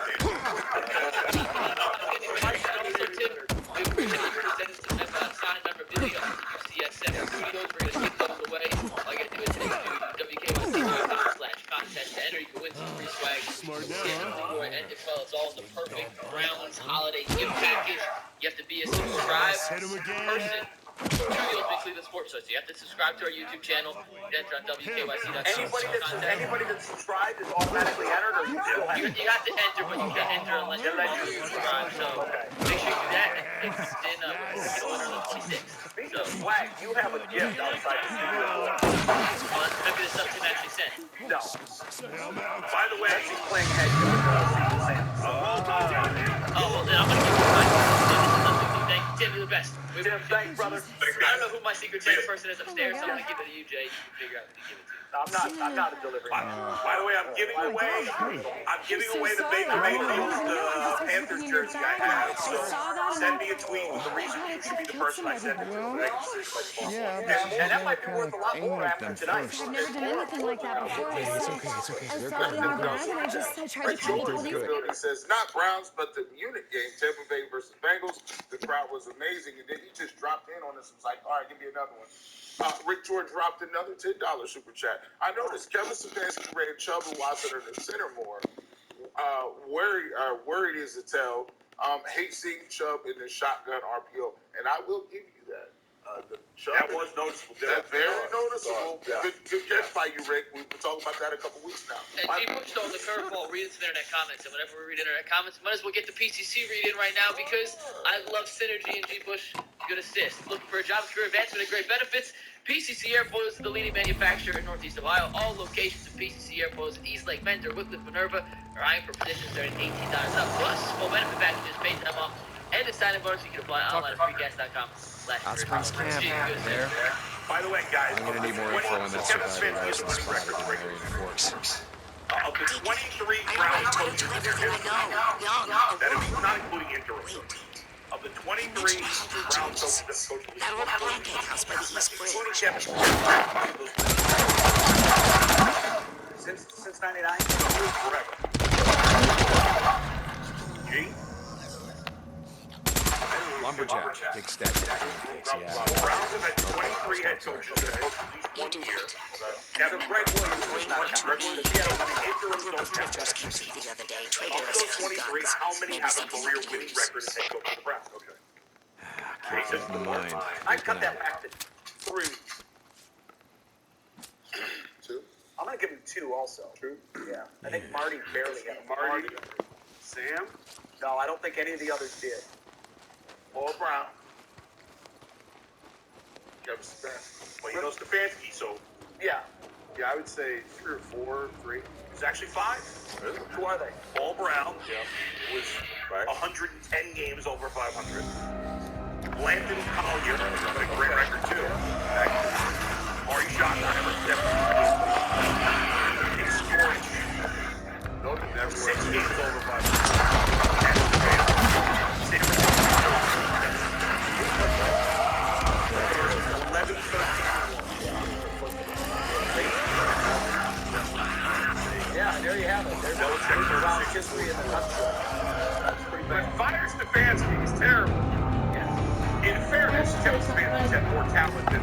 Speaker 11: So Tim, we presented some signed memorabilia on UCSF Studios. We're gonna give those away. All you gotta do is head to WKYC.com/contest to enter. You can win some free swag. Smart now, huh? And it's all in the perfect Browns holiday gift package. You have to be a subscribed person. Studios Big Cleveland Sports Show. So you have to subscribe to our YouTube channel. Enter on WKYC.com.
Speaker 1: Anybody that's subscribed is automatically entered, or you still have to?
Speaker 11: You have to enter, but you can enter unless you subscribe. So make sure you do that. And then we'll get a winner on the 26th.
Speaker 1: Speaking of swag, you have a gift outside the studio.
Speaker 11: Maybe the something actually sent.
Speaker 1: No. By the way, she's playing head coach.
Speaker 11: Oh, well, then I'm going to give you my Thank you, Tim. You're the best.
Speaker 1: Tim, thanks, brother.
Speaker 11: I don't know who my Secret Santa person is upstairs, so I'm going to give it to you, Jay. You can figure out who to give it to.
Speaker 1: I'm not a delivery man.
Speaker 3: By the way, I'm giving away the Baker Mayfield Panthers jersey I have. So send me a tweet with the reason you should be the person I send it to.
Speaker 6: Yeah,
Speaker 1: And that might be worth a lot more after tonight.
Speaker 5: I've never done anything like that before.
Speaker 8: It's okay.
Speaker 5: I saw it in the bag, and I tried to tell people these.
Speaker 9: He says, not Browns, but the Munich game, Tampa Bay versus Bengals. The crowd was amazing. And then he just dropped in on us and was like, all right, give me another one. Rick George dropped another $10 super chat. I noticed Kevin Stefanski ran Chubb and Watson in the center more. Worried is to tell. Hate seeing Chubb in the shotgun RPO. And I will give you that.
Speaker 3: That was noticeable.
Speaker 9: That's very noticeable. Good catch by you, Rick. We've been talking about that a couple weeks now.
Speaker 11: And G. Bush stole the curveball, reading some internet comments. And whenever we read internet comments, might as well get the PCC read in right now because I love synergy and G. Bush. Good assist. Looking for a job, career advancement, and great benefits? PCC Airpods is the leading manufacturer in Northeast Ohio. All locations of PCC Airpods, East Lake, Mentor, Wycliffe, Minerva, are eyeing for positions starting at $18 up. Plus, full benefit packages, paid time off, and a sign-in bonus. You can apply online at freegas.com/Hot
Speaker 6: Springs Camp. There.
Speaker 3: By the way, guys,
Speaker 8: I'm gonna need more info on that survivor license spotted in Marion Forks.
Speaker 3: Of the 23 Browns coaches in their history, that is not including interim coaches. Of the 23 Browns coaches that coached the including Kevin
Speaker 1: Since 99?
Speaker 3: forever. G?
Speaker 8: Lumberjack. Big stack of
Speaker 3: The Browns have had 23 head coaches that have coached at least 1 year. Kevin Greg Williams was not counted. Seattle had an interim don't count that. Of those 23, how many have a career winning record as head coach of the Browns? Okay.
Speaker 1: I'd cut that back to 3.
Speaker 9: 2.
Speaker 1: I'm going to give him 2 also. True. Yeah. I think Marty barely had a
Speaker 3: Marty. Sam?
Speaker 1: No, I don't think any of the others did.
Speaker 9: Paul Brown. Kevin Stefanski. Well, you know Stefanski, so.
Speaker 1: Yeah.
Speaker 3: Yeah, I would say 3 or 4, 3.
Speaker 2: It's actually 5.
Speaker 9: Really?
Speaker 1: Who are they?
Speaker 2: Paul Brown was
Speaker 9: Right.
Speaker 2: 110 games over 500. Landon Collier had a great record too. Marty Schottenheimer, 70 games. 6 games over 500.
Speaker 1: Yeah, there you have it. There's Brown's history in the nutshell. That's pretty
Speaker 3: But
Speaker 1: bad.
Speaker 3: fire Stefanski. He's terrible.
Speaker 1: Yeah.
Speaker 3: In fairness, Kevin Stefanski had more talent than.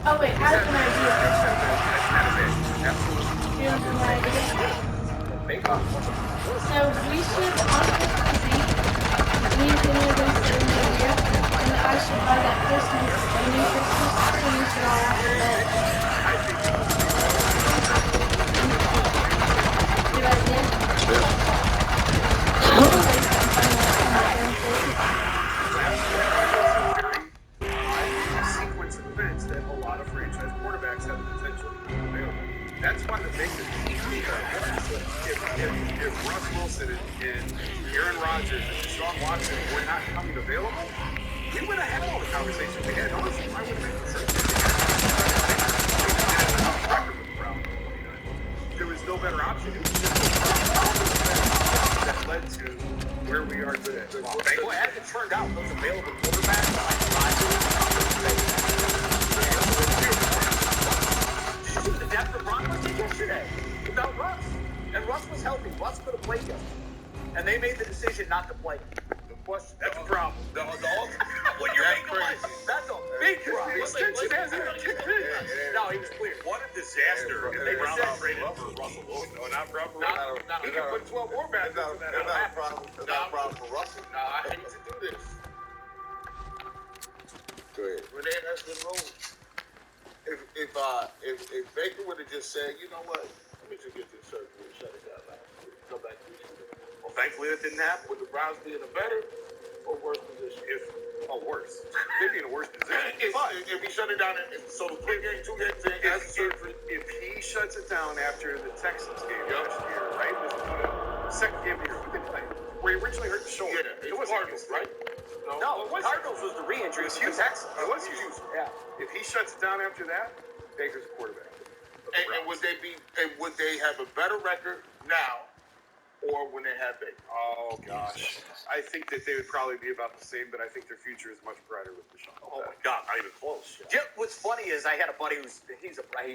Speaker 5: Oh wait, I have an idea.
Speaker 3: Absolutely.
Speaker 5: Here's an idea. So we should honestly me and Kenny are going to sit in the area, and I should buy that Christmas, a new Christmas, so we should all have to bed. Good idea?
Speaker 3: Sequence of events that a lot of franchise quarterbacks have the potential to be available. That's why the big if Russ Wilson and Aaron Rodgers and Deshaun Watson were not coming available, we would have had all the conversations we had. Honestly, I would have made the search. There was no better option. It was just that led to where we are today.
Speaker 1: Well, as it turned out, those available quarterbacks like Rodgers, did you see the depth the Broncos did yesterday without Russ? And Russ was healthy. Russ could have played yesterday. And they made the decision not to play him.
Speaker 3: That's a problem.
Speaker 1: When you're making like, that's a big problem. No, he was clear.
Speaker 2: What a disaster if they Brown traded for Russell Wilson.
Speaker 3: No, not problem.
Speaker 9: He can put 12 more back. That's not a problem. That's not a problem for Russell.
Speaker 2: No, I hate to do this.
Speaker 9: Go ahead. Renee, that's the rule. If Baker would have just said, you know what, let me just get this surgery and shut it down last week. Go back to the season.
Speaker 2: Well, thankfully that didn't happen.
Speaker 9: Would the Browns be in a better or worse position?
Speaker 3: Worse. They'd be in a worse position.
Speaker 9: If he shut it down, so the 3-game, 2-game thing, as surgery.
Speaker 3: If he shuts it down after the Texans game last year, right? This is the second game of the year. Who they play? Where he originally hurt the shoulder.
Speaker 9: Yeah,
Speaker 3: it was
Speaker 9: Cardinals, right?
Speaker 1: No, Cardinals was the re-injury.
Speaker 3: It was Houston.
Speaker 1: Texans.
Speaker 3: It was Houston. Yeah. If he shuts it down after that, Baker's a quarterback.
Speaker 9: And would they have a better record now or when they have Baker?
Speaker 3: Oh gosh. I think that they would probably be about the same, but I think their future is much brighter with Deshaun.
Speaker 2: Oh my God, not even close.
Speaker 1: Yeah, what's funny is I had a buddy he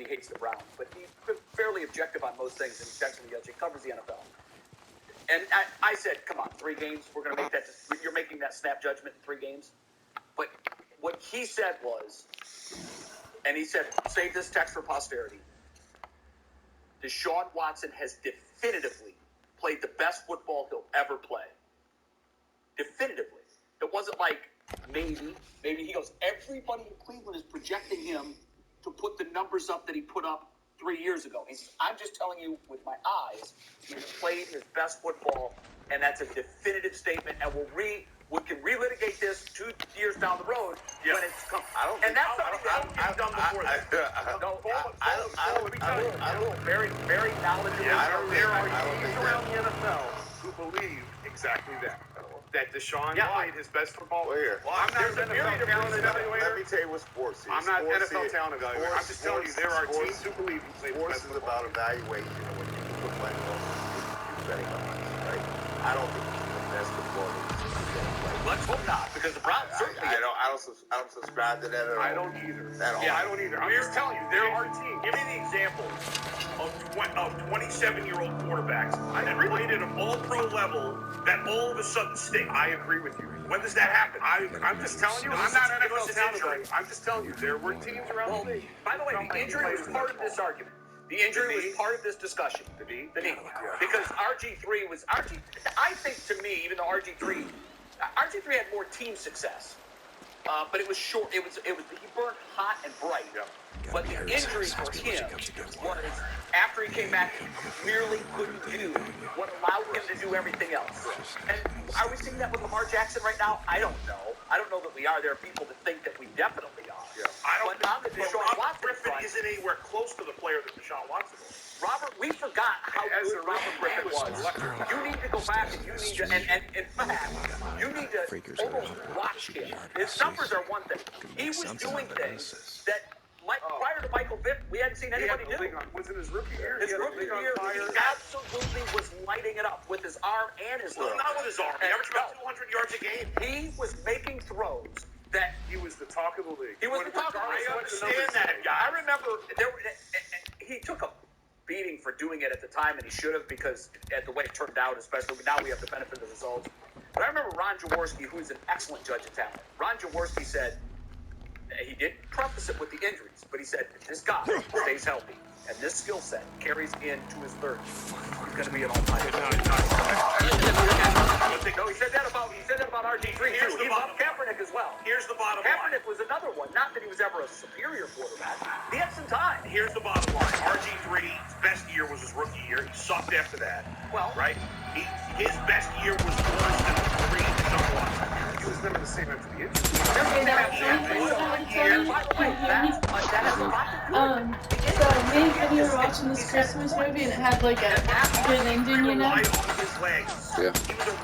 Speaker 1: hates the Browns, but he's fairly objective on most things, and he texted me yesterday. He covers the NFL. And I said, come on, 3 games, we're going to make that. You're making that snap judgment in 3 games. But what he said was, and he said, save this text for posterity. Deshaun Watson has definitively played the best football he'll ever play. Definitively. It wasn't like maybe. He goes, everybody in Cleveland is projecting him to put the numbers up that he put up 3 years ago. He says, I'm just telling you with my eyes, he's played his best football, and that's a definitive statement, and we can relitigate this 2 years down the road when it's come. And that's something that I've done before. I don't. Very, very knowledgeable.
Speaker 3: There are teams around the NFL who believe exactly that. That Deshaun played his best football. I'm not an NFL talent evaluator.
Speaker 9: Let me tell you what sports is.
Speaker 3: I'm not an NFL talent evaluator. I'm just telling you there are teams who believe he played his best football.
Speaker 9: Sports is about evaluation. And when you look like you're betting on this, right? I don't think he's the best football he's played.
Speaker 1: Let's hope not, because the Browns certainly.
Speaker 9: I don't subscribe to that at all.
Speaker 3: I don't either.
Speaker 9: Yeah,
Speaker 3: I don't either. I'm just telling you, there are teams.
Speaker 2: Give me the example of 27-year-old quarterbacks that played at an all-pro level that all of a sudden stink.
Speaker 3: I agree with you.
Speaker 2: When does that happen?
Speaker 3: I'm just telling you, I'm not an NFL talent. I'm just telling you, there were teams around the league.
Speaker 1: By the way, the injury was part of this argument. The injury was part of this discussion. The knee. Because RG3 was I think to me, even though RG3 had more team success. but it was short. It was he burned hot and bright.
Speaker 3: Yeah.
Speaker 1: But the injury for him was after he came back, he clearly couldn't do what allowed him to do everything else. And are we seeing that with Lamar Jackson right now? I don't know. I don't know that we are. There are people that think that we definitely are.
Speaker 3: Yeah. I don't.
Speaker 1: But on the Deshaun
Speaker 3: Robert
Speaker 1: Watson
Speaker 3: Griffin
Speaker 1: front,
Speaker 3: isn't anywhere close to the player that Deshaun Watson is.
Speaker 1: Robert, we forgot how good Robert Griffin was. You need to go back and you need to, and in fact, you need to almost watch him. His numbers are one thing. He was doing things that, like prior to Michael Vick, we hadn't seen anybody do.
Speaker 3: Was it his rookie year?
Speaker 1: His rookie year, he absolutely was lighting it up with his arm and his leg.
Speaker 3: Well, not with his arm. He averaged about 200 yards a game.
Speaker 1: He was making throws that
Speaker 3: he was the talk of the league.
Speaker 1: He was the talk of the league.
Speaker 3: I understand that guy.
Speaker 1: I remember he took a beating for doing it at the time, and he should have, because at the way it turned out, especially now we have the benefit of the results. But I remember Ron Jaworski, who is an excellent judge of talent. Ron Jaworski said, he didn't preface it with the injuries, but he said, if this guy stays healthy and this skill set carries into his 30s, he's going to be an all-time. No, he said that about RG3 too. He loved Kaepernick as well.
Speaker 3: Here's the bottom line.
Speaker 1: Kaepernick was another one. Not that he was ever a superior quarterback. He had some time.
Speaker 3: Here's the bottom line. RG3's best year was his rookie year. He sucked after that.
Speaker 1: Well,
Speaker 3: right? His best year was worse than the three Deshaun Watson. He was never the same after the injury.
Speaker 5: So me and Kenny were watching this Christmas movie and it had like a good ending, you know?
Speaker 4: Yeah.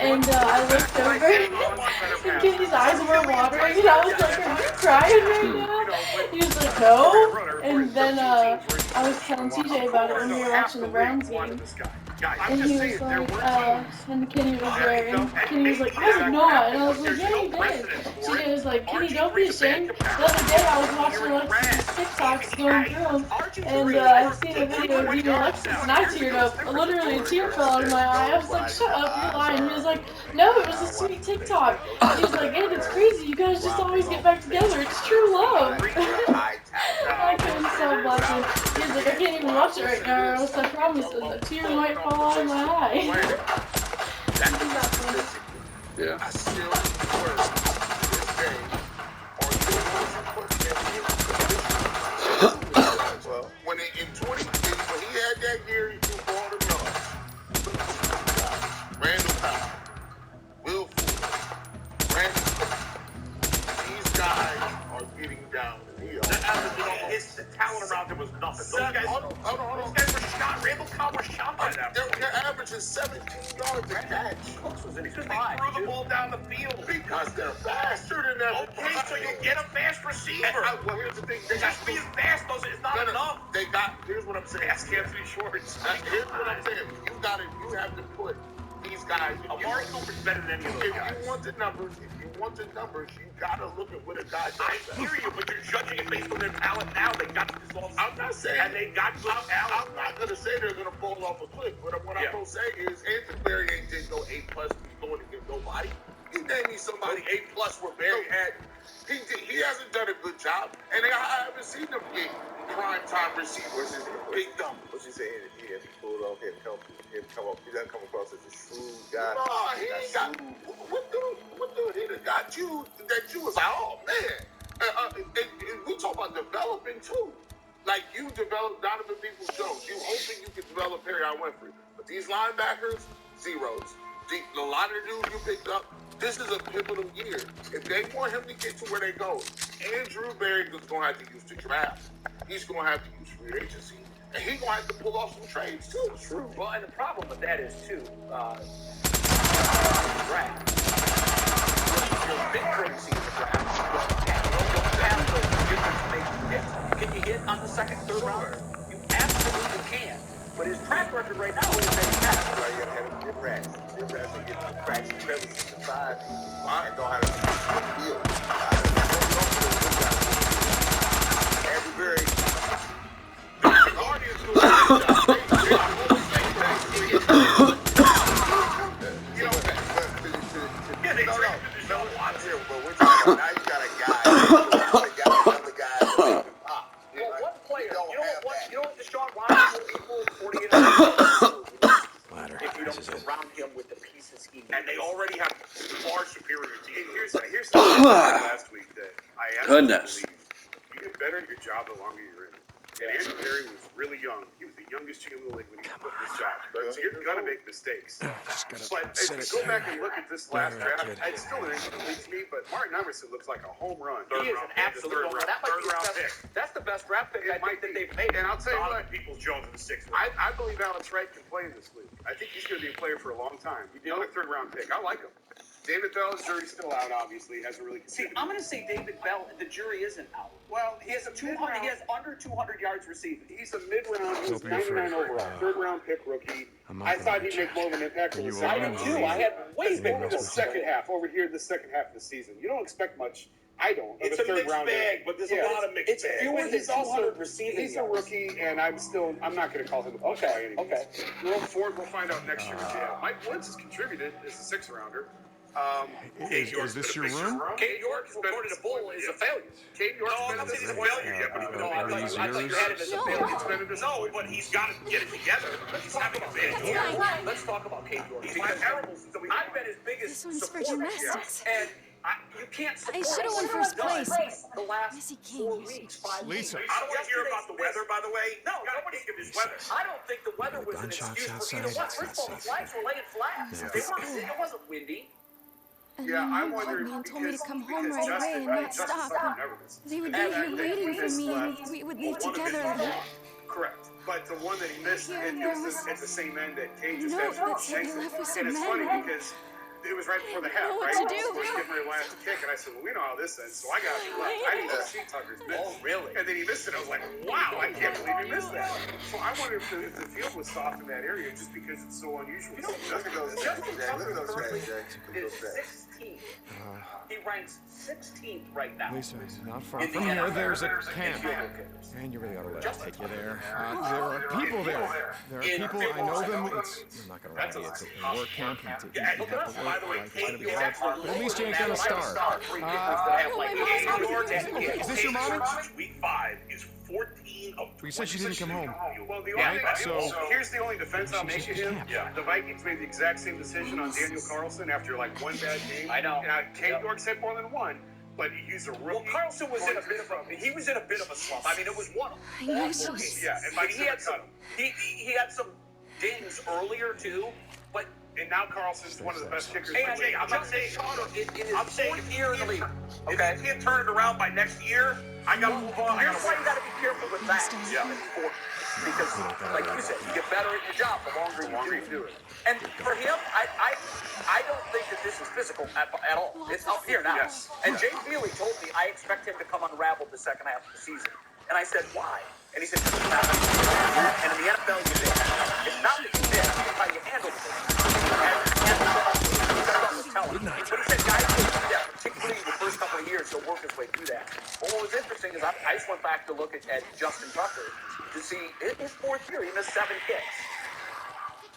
Speaker 5: And I looked over and Kenny's eyes were watering and I was like, are you crying right now? He was like, no. And then I was telling TJ about it when we were watching the Browns game. And he was like, and Kenny was there, and Kenny was like, I did not. And I was like, yeah, you did. TJ was like, Kenny, don't be ashamed. The other day I was watching Alexis' TikToks going through them, and I seen a video of you, Alexis, and I teared up. Literally a tear fell out of my eye. I was like, shut up, you're lying. He was like, no, it was a sweet TikTok. He was like, and it's crazy. You guys just always get back together. It's true love. I couldn't stop laughing. He was like, I can't even watch it right now, or else I promise a tear might fall out of my eye.
Speaker 4: Yeah.
Speaker 9: I still work this day well, when he had that year, he threw 400 yards. Randall Powell, Will Fuller, Randy. These guys are getting down.
Speaker 3: The talent around him was nothing. Those guys were shot. Randall Cobb was shot by them.
Speaker 9: Their average is 17 yards a catch.
Speaker 3: Because they threw the ball down the field.
Speaker 9: Because they're faster than them.
Speaker 3: Okay, so you get a fast receiver.
Speaker 9: Well, here's the thing.
Speaker 3: Just being fast is not enough.
Speaker 9: Here's what I'm saying.
Speaker 3: Ask Anthony Schwartz.
Speaker 9: Here's what I'm saying. You have to put these guys.
Speaker 3: Amari Cooper's better than any of those guys.
Speaker 9: If you want the numbers, you gotta look at what a guy does.
Speaker 3: I hear you, but you're judging it based on their talent now. They got the results.
Speaker 9: I'm not saying,
Speaker 3: and they got good talent.
Speaker 9: I'm not gonna say they're gonna fall off a cliff, but what I'm gonna say is Anthony Berry ain't did no A+ going against nobody. You name me somebody A+ where Berry had. He hasn't done a good job, and I haven't seen him get prime time receivers. Big numbers.
Speaker 13: What you saying? He has pulled off. He doesn't come across as a shrewd guy.
Speaker 9: No, he ain't got. What dude he done got you that you was like, oh man. And we talk about developing too. Like you developed Donovan Peoples-Jones. You hoping you can develop Perrion Winfrey. But these linebackers, zeros. The lot of the dudes you picked up, this is a pivotal year. If they want him to get to where they go, Andrew Berry is going to have to use the draft. He's going to have to use free agency. And he's going to have to pull off some trades too.
Speaker 1: True. Well, and the problem with that is too, draft. There's big currency in the draft. You have those difference-making picks. Can you hit on the second, third round? You absolutely can. But his track record right now is that he has.
Speaker 13: You gotta have a good rats. Good rats and get the cracks and crevices inside and know how to deal. Every very
Speaker 3: And they already have far superior teams. Here's the last week that
Speaker 4: goodness.
Speaker 3: You get better at your job the longer you're in it. And Andrew Berry was really young. He was the youngest GM in the league when he took this job. So you're gonna make mistakes. But if you go back and look at this last draft, it's still an incomplete to me. But Martin Emerson looks like a home run.
Speaker 1: He is an absolute home run. That might be
Speaker 3: third round
Speaker 1: the
Speaker 3: pick.
Speaker 1: best. That's the best draft pick I think that they've made.
Speaker 3: And I'll tell you what,
Speaker 12: Peoples Jones in the 6th round.
Speaker 3: I believe Alex Wright can play in this league. I think he's going to be a player for a long time. He's another third round pick. I like him. David Bell's jury's still out, obviously. Hasn't really
Speaker 1: See,
Speaker 3: conceded.
Speaker 1: I'm going to say David Bell. The jury isn't out.
Speaker 3: Well,
Speaker 1: He has 200. He has under 200 yards receiving.
Speaker 3: He's a mid-round. He was 99 overall. Third-round pick rookie. I thought he'd make more of an impact on the
Speaker 1: I
Speaker 3: second
Speaker 1: did too. I had way
Speaker 3: Maybe
Speaker 1: more.
Speaker 3: the second half. Over here, the second half of the season. You don't expect much. I don't.
Speaker 12: It's
Speaker 3: of
Speaker 12: a mixed
Speaker 3: third-round
Speaker 12: bag, but there's a lot of mixed bags.
Speaker 1: fewer than
Speaker 3: He's also
Speaker 1: 200 receiving
Speaker 3: he's a
Speaker 1: yards.
Speaker 3: rookie, and I'm not going to call him a bust by any means.
Speaker 1: Okay.
Speaker 3: Will Ford, we'll find out next year. Yeah. Mike Woods has contributed as a sixth-rounder.
Speaker 6: Is this your room?
Speaker 1: Cade York, according to Bull, is a failure.
Speaker 3: Cade York's
Speaker 12: No, I'm
Speaker 3: been
Speaker 12: not
Speaker 3: in
Speaker 12: saying
Speaker 3: this
Speaker 12: he's a failure yet, but
Speaker 1: No, I thought you had him as a failure.
Speaker 12: No, but he's got to get it together. He's having a bad year.
Speaker 1: Let's talk about Cade York.
Speaker 12: He's not terrible.
Speaker 1: I've been his biggest
Speaker 14: This one's for
Speaker 1: supporter,
Speaker 14: gymnastics.
Speaker 1: and you can't support.
Speaker 14: I should've won first place.
Speaker 1: The last
Speaker 14: Missy
Speaker 1: 4
Speaker 14: King.
Speaker 1: weeks, 5
Speaker 6: Lisa.
Speaker 1: weeks.
Speaker 12: I don't want to hear about the weather, by the way.
Speaker 1: No,
Speaker 12: You gotta
Speaker 1: nobody
Speaker 12: think of this weather.
Speaker 1: I don't think the weather was an
Speaker 6: Gunshots
Speaker 1: excuse for either
Speaker 6: outside.
Speaker 1: one. First of all, the flags were laying flat. It wasn't windy.
Speaker 14: And
Speaker 3: Yeah,
Speaker 14: then
Speaker 3: I
Speaker 14: you
Speaker 3: wonder
Speaker 14: called me and told me to
Speaker 3: because-
Speaker 14: come home
Speaker 3: because
Speaker 14: right
Speaker 3: Justin-
Speaker 14: away and not
Speaker 3: Justin
Speaker 14: stop.
Speaker 3: Tucker never misses.
Speaker 14: They would be
Speaker 3: And
Speaker 14: here
Speaker 3: I think
Speaker 14: waiting
Speaker 3: we
Speaker 14: for
Speaker 3: missed
Speaker 14: me and
Speaker 3: left.
Speaker 14: we would leave
Speaker 12: One of his
Speaker 14: together.
Speaker 12: left.
Speaker 3: Correct. But the one that he missed,
Speaker 14: Here
Speaker 3: it
Speaker 14: and
Speaker 3: was
Speaker 14: there.
Speaker 3: at the same end that Cade
Speaker 14: I
Speaker 3: just
Speaker 14: know,
Speaker 3: had
Speaker 14: that's what
Speaker 3: Shanks.
Speaker 14: you left was so
Speaker 3: And it's funny
Speaker 14: mad.
Speaker 3: because it was right before the
Speaker 14: I
Speaker 3: half,
Speaker 14: didn't know
Speaker 3: right?
Speaker 14: what to do.
Speaker 3: He was getting ready to last kick, and I said, well, we know how this ends, so I got to left. I didn't even see Tucker's miss.
Speaker 1: Oh, really?
Speaker 3: And then he missed it. I was like, wow, I can't believe he missed that. So I wonder if the field was soft in that area just because it's so unusual.
Speaker 13: Look at those tracks, Jack. Look at those tracks, Jack. Look at
Speaker 1: Is
Speaker 13: those tracks.
Speaker 1: 16th. He ranks 16th right now.
Speaker 6: Lisa, not far
Speaker 1: In the
Speaker 6: from here,
Speaker 1: NFL.
Speaker 6: there's a camp.
Speaker 1: Field goal kickers.
Speaker 6: And you really ought to let us take you there. There are people there. There are people, I know them. I'm not going to lie to you. It's a work camp. You have to work.
Speaker 12: By the way,
Speaker 6: Like, it's going to
Speaker 12: Cade
Speaker 6: be
Speaker 12: York,
Speaker 6: hard. But at least you ain't going to starve. Is this your mommy?
Speaker 12: Week 5 is 14 of 20.
Speaker 6: You said she didn't come home.
Speaker 3: Well, the
Speaker 6: Yeah,
Speaker 3: only
Speaker 6: so-
Speaker 3: here's the only defense I'll make of him.
Speaker 12: Yeah.
Speaker 3: The Vikings made the exact same decision on Daniel Carlson after like one bad game.
Speaker 1: I know.
Speaker 3: And Cade York's had more than one, but he's a rookie.
Speaker 1: Well, Carlson was in a bit of a slump. I mean, it was one
Speaker 14: I know
Speaker 1: awful
Speaker 14: she's-
Speaker 1: game.
Speaker 3: Yeah, and
Speaker 1: And
Speaker 3: Mike's
Speaker 1: he had
Speaker 3: never
Speaker 1: some
Speaker 3: cut him.
Speaker 1: he had some dings earlier too, but
Speaker 3: And now Carlson's one of the best kickers.
Speaker 1: and
Speaker 12: Jay, I'm not saying
Speaker 1: in his
Speaker 12: I'm saying
Speaker 1: fourth year in the league.
Speaker 12: If
Speaker 1: Okay.
Speaker 12: you can't turn it around by next year, I got to move on. I
Speaker 1: Here's
Speaker 12: got to
Speaker 1: why you got to be careful with that.
Speaker 12: Yeah.
Speaker 1: Because, like you said, you get better at your job the longer you do it. And for him, I don't think that this is physical at all. It's up here now.
Speaker 3: Yes.
Speaker 1: And Jay Feely told me I expect him to come unraveled the second half of the season. And I said, why? And he said, "Because it's not what you did." And in the NFL, you did. It's not what you did, it's how you handled it. But he said, guys, yeah, particularly the first couple of years, he'll work his way through that. But what was interesting is I just went back to look at Justin Tucker to see his fourth year, he missed 7 kicks.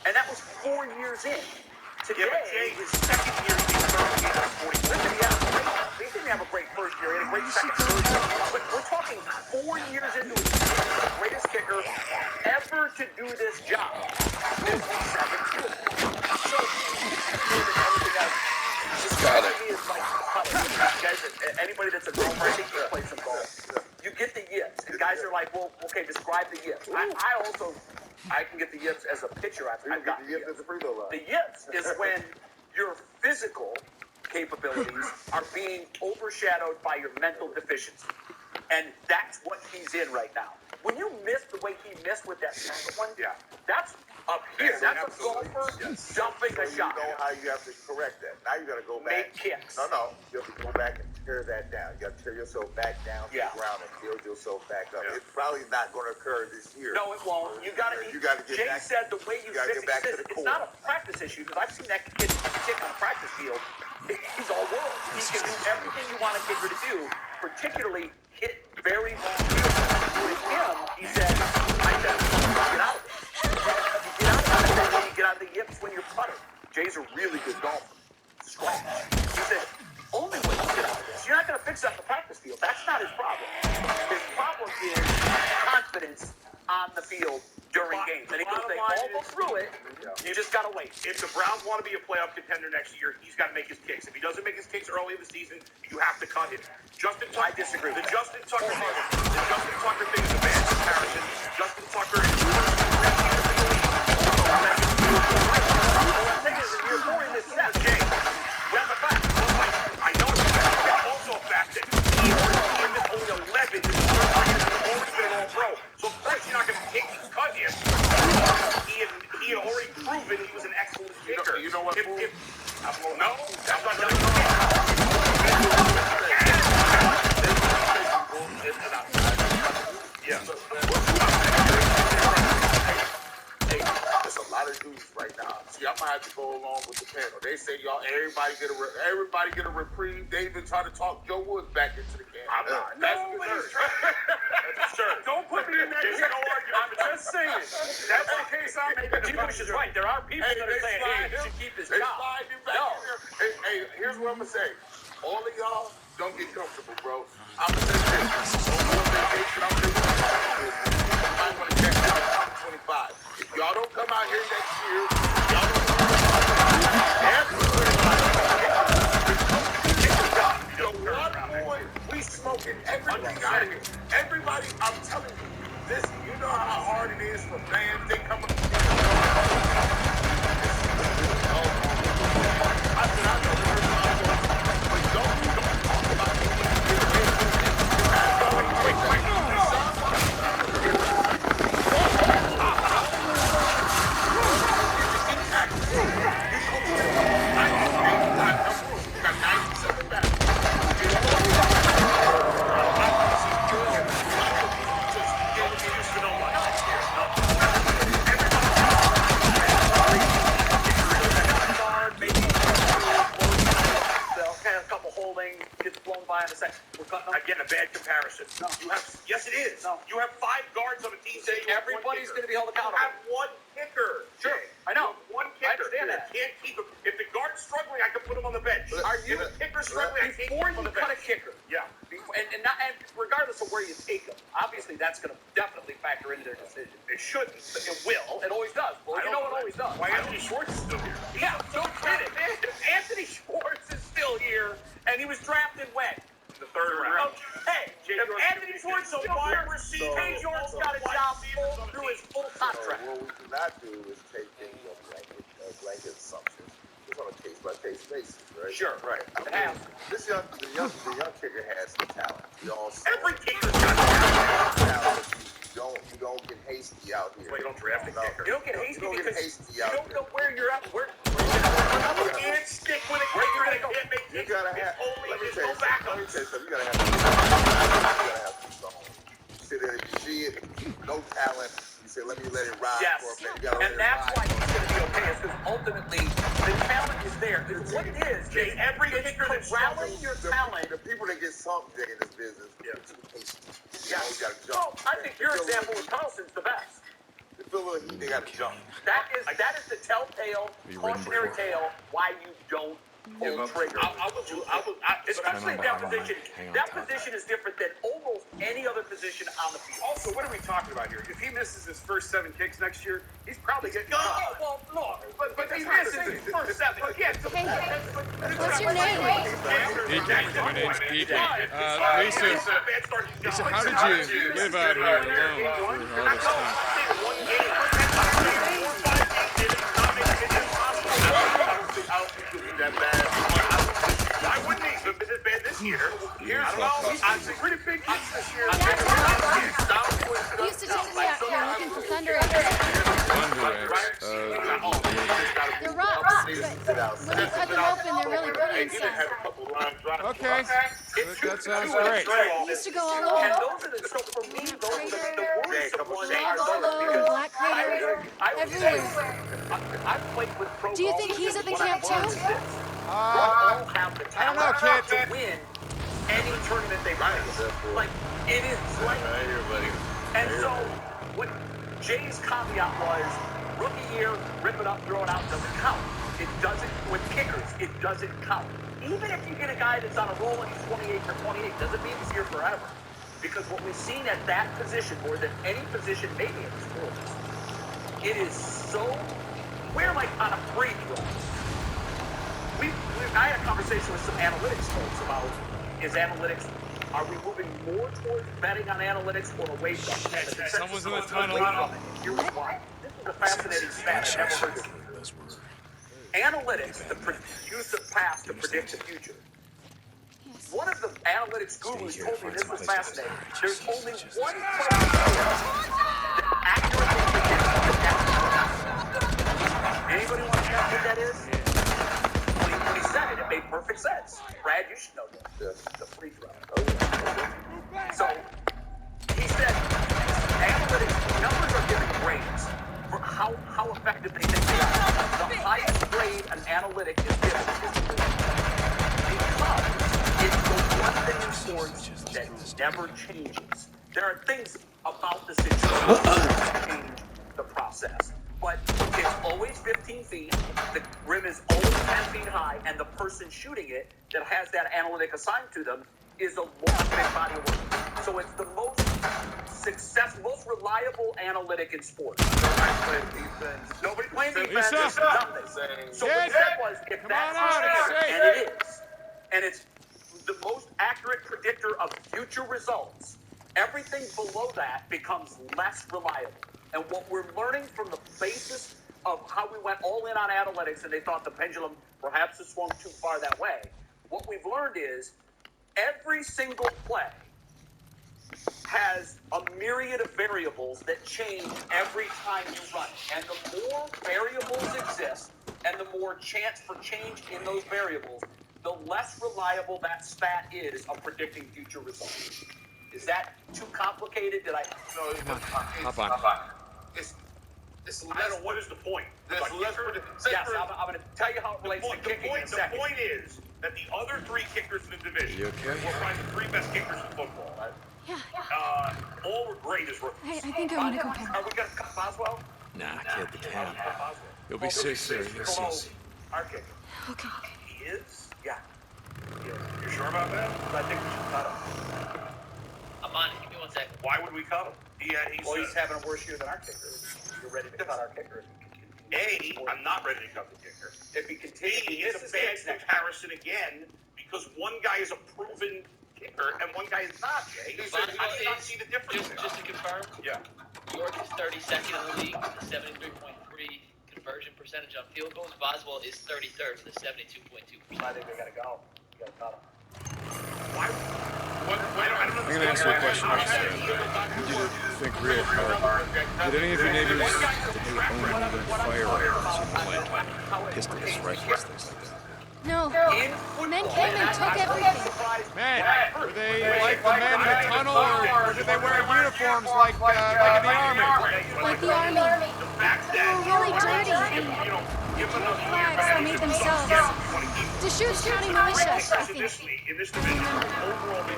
Speaker 1: And that was 4 years in. Today,
Speaker 12: Jay, his second year, he's 30 games, 40.
Speaker 1: he didn't have a great first year, he had a great second third year. But we're talking 4 years into his career, the greatest kicker ever to do this job. This is 17. So, everything else.
Speaker 4: Got it.
Speaker 1: Guys, anybody that's a golfer, I think you play some golf. You get the yips, and guys are like, well, okay, describe the yips. I can get the yips as a pitcher. I've got the yips as a free throw line. The yips is when your physical capabilities are being overshadowed by your mental deficiency. And that's what he's in right now. When you miss the way he missed with that second one, that's up here. That's a golfer jumping a shot.
Speaker 13: You know how you have to correct that. Now you got to go back.
Speaker 1: Make kicks.
Speaker 13: No. You have to go back and tear that down. You got to tear yourself back down to the ground and build yourself back up. It's probably not going to occur this year.
Speaker 1: No, it won't. You got to get
Speaker 13: Jay
Speaker 1: back. Said the way you fix
Speaker 13: get back to the
Speaker 1: it's
Speaker 13: core.
Speaker 1: not a practice issue because I've seen that kid kick on the practice field. He's all world. He can do everything you want a kicker to do, particularly hit very long fields. With him, he said, get out of it. You get out of it, and you get out of the yips when you're putting. Jay's a really good golfer. Strong. He said, only way you get out of this, you're not going to fix that in the practice field. That's not his problem. His problem is confidence on the field during games. And he goes, they all go through it. You just got to wait.
Speaker 3: If the Browns want to be a playoff contender next year, he's got to make his kicks. If he doesn't make his kicks early in the season, you have to cut him. Justin Tucker,
Speaker 1: I disagree with
Speaker 3: the
Speaker 1: that.
Speaker 3: Justin Tucker thing is a bad comparison. Justin Tucker is worse than
Speaker 1: you're more in this set.
Speaker 3: That's a fact. I know it's also a fact that he was only 11 this year. He's always been an all-pro. So of course you're not going to take his cut him. He had already proven he was an excellent kicker.
Speaker 9: You know what?
Speaker 3: No, that's not done. Yeah.
Speaker 9: There's a lot of dudes right now. See, I'm gonna have to go along with the panel. They say everybody get a reprieve. They even try to talk Joe Woods back into the game.
Speaker 3: I'm not. That's absurd. Don't put me in that. There's no argument. I'm just saying. That's the case I'm making.
Speaker 1: G-Bush is right. There are people that are saying, hey, he should keep his job.
Speaker 9: No. Hey, here's what I'm gonna say. All of y'all don't get comfortable, bro. I'm gonna say this. I want to check out 25. If y'all don't come out here next year, y'all don't we smoking everything out of here. Everybody, I'm telling you, this, you know how hard it is for fans. They come up.
Speaker 3: Again, a bad comparison. No. Yes, it is. No. You have 5 guards on a team.
Speaker 1: Everybody's going to be held accountable.
Speaker 3: You have 1 kicker.
Speaker 1: Sure, I know.
Speaker 3: One kicker.
Speaker 1: I understand that.
Speaker 3: Can't keep him. If the guard's struggling, I can put him on the bench. Are you a kicker struggling?
Speaker 1: Before you cut a kicker.
Speaker 3: Yeah.
Speaker 1: And regardless of where you take them, obviously that's going to definitely factor into their decision.
Speaker 3: It shouldn't.
Speaker 1: It will. It always does. Well, you know it always does.
Speaker 3: Why Anthony Schwartz is still here?
Speaker 1: Yeah, don't kid it. If Anthony Schwartz is still here, and he was drafted when?
Speaker 3: The 3rd round.
Speaker 1: Hey, if Anthony Schwartz is still here, Jay York's got a job through his full contract.
Speaker 13: What we do not do is take things on blanket assumptions. It's on a case-by-case basis, right?
Speaker 1: Sure,
Speaker 13: right. I mean, the young kicker has some talent.
Speaker 3: Every kicker's got talent.
Speaker 13: You don't get hasty out here.
Speaker 3: Well, you don't draft a kicker.
Speaker 1: You don't get hasty because you don't know where you're at.
Speaker 3: You can't stick with it. Where you're going to go.
Speaker 13: You gotta have. Let me tell you something. You gotta have some. You sit there, you see it, no talent. You say, let it ride for a minute.
Speaker 1: And that's why he's going to be okay. Is because ultimately the talent is there. What it is, Jay, every kicker that's rallying your talent.
Speaker 13: The people that get something in this business,
Speaker 1: Yeah. Well, I think your example with Carlson's the best.
Speaker 13: They feel a little heat, they got to jump.
Speaker 1: That is the telltale, cautionary tale why you don't pull trigger. Especially that position. That position is different than almost any other position on the field.
Speaker 3: Also, what are we talking about here? If he misses his first 7 kicks next year, he's probably getting
Speaker 1: well, no. But he misses his first 7. Again,
Speaker 14: what's your name?
Speaker 6: My name's PJ. Lisa, how did you live out here alone for all this time?
Speaker 3: I wouldn't even been as bad this year. I'm pretty big hits this year.
Speaker 14: He used to take me out here looking for Thunder Eggs. They're rocks, but when you cut them open, they're really pretty inside.
Speaker 6: Okay, that sounds great.
Speaker 14: He used to go all over. Buffalo, Black Crater, everywhere. Do you think he's at the camp too?
Speaker 1: I don't know, kid. To win any tournament they play. Like, it is like. And so, what Jay's caveat was, rookie year, rip it up, throw it out, doesn't count. It doesn't, with kickers, it doesn't count. Even if you get a guy that's on a roll and he's 28 for 28, doesn't mean he's here forever. Because what we've seen at that position, more than any position maybe in the sport, It is so, we're like on a free throw. I had a conversation with some analytics folks about, are we moving more towards betting on analytics or away from it?
Speaker 6: Someone's in the tunnel.
Speaker 1: Here's why. This is a fascinating stat I've never heard before. Analytics, use the past to predict the future. One of the analytics gurus told me this was fascinating. There's only one place that accurately predicts the past. Anybody want to guess what that is? When he said it, it made perfect sense. Brad, you should know this. The free throw. So, he said, analytics, numbers are given grades for how effective they think they are. The highest grade an analytic is given is because it's the one thing in sports that never changes. There are things about the situation that change the process. But it's always 15 feet, the rim is always 10 feet high, and the person shooting it that has that analytic assigned to them is a long body of work. So it's the most successful, most reliable analytic in sports. Nobody playing defense. Nothing. So what he said was, if that's the and it is, and it's the most accurate predictor of future results, everything below that becomes less reliable. And what we're learning from the basis of how we went all in on analytics and they thought the pendulum perhaps has swung too far that way, what we've learned is every single play has a myriad of variables that change every time you run it. And the more variables exist and the more chance for change in those variables, the less reliable that stat is of predicting future results. Is that too complicated? Did I? No, it's not.
Speaker 6: Hop on.
Speaker 3: It's I don't know, what is the point?
Speaker 1: Yes, I'm going to tell you how it relates to kicking in a second.
Speaker 3: The point is that the other three kickers in the division
Speaker 6: You okay?
Speaker 3: were probably the three best kickers in football.
Speaker 14: Yeah.
Speaker 3: All were great as rookies.
Speaker 14: I think I want to go back.
Speaker 1: Are we going to cut Boswell?
Speaker 6: Nah, kid, the cat. You'll be safe, sir. You'll see.
Speaker 1: Our kicker.
Speaker 14: Okay.
Speaker 1: He is? Yeah.
Speaker 3: You sure about that?
Speaker 1: I think we should cut him.
Speaker 11: I'm on it. Give me 1 second.
Speaker 3: Why would we cut him?
Speaker 1: He's having a worse year than our kicker. You're ready to cut our kicker.
Speaker 3: I'm not ready to cut the kicker.
Speaker 1: If he continues,
Speaker 3: B, it's a bad comparison again because one guy is a proven kicker and one guy is not, Jay. I do not see the difference.
Speaker 11: Just to confirm,
Speaker 3: Yeah.
Speaker 11: York is 32nd in the league with a 73.3 conversion percentage on field goals. Boswell is 33rd with a 72.2%.
Speaker 1: I think they got to go. You got to cut him.
Speaker 3: Why? I don't
Speaker 6: I'm gonna answer a question. You didn't think real hard. Did any of your neighbors own firearms, like pistols, rifles, things like that?
Speaker 14: No. Men came and took everything.
Speaker 6: Men, were they like the men in the tunnel, or did they wear uniforms like in the army?
Speaker 14: Like the army. They were really dirty and flags they made themselves. Deschutes County Militia, I think.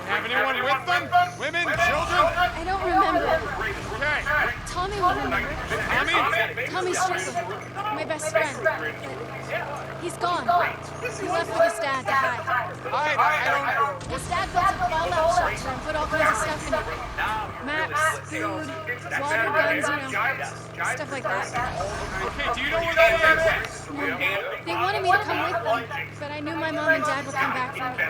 Speaker 6: Have anyone with them? Women? Children?
Speaker 14: I don't remember.
Speaker 6: Okay.
Speaker 14: Tommy will remember.
Speaker 6: Tommy?
Speaker 14: Tommy Strickland, my best friend. He's gone. He left with his dad to hide.
Speaker 6: I don't...
Speaker 14: His dad built a fallout shelter and put all kinds of stuff in it. Maps, food, water guns, stuff like that.
Speaker 6: Okay, do you know where that is?
Speaker 14: No. They wanted me to come with them, but I knew my mom and dad would come back for me.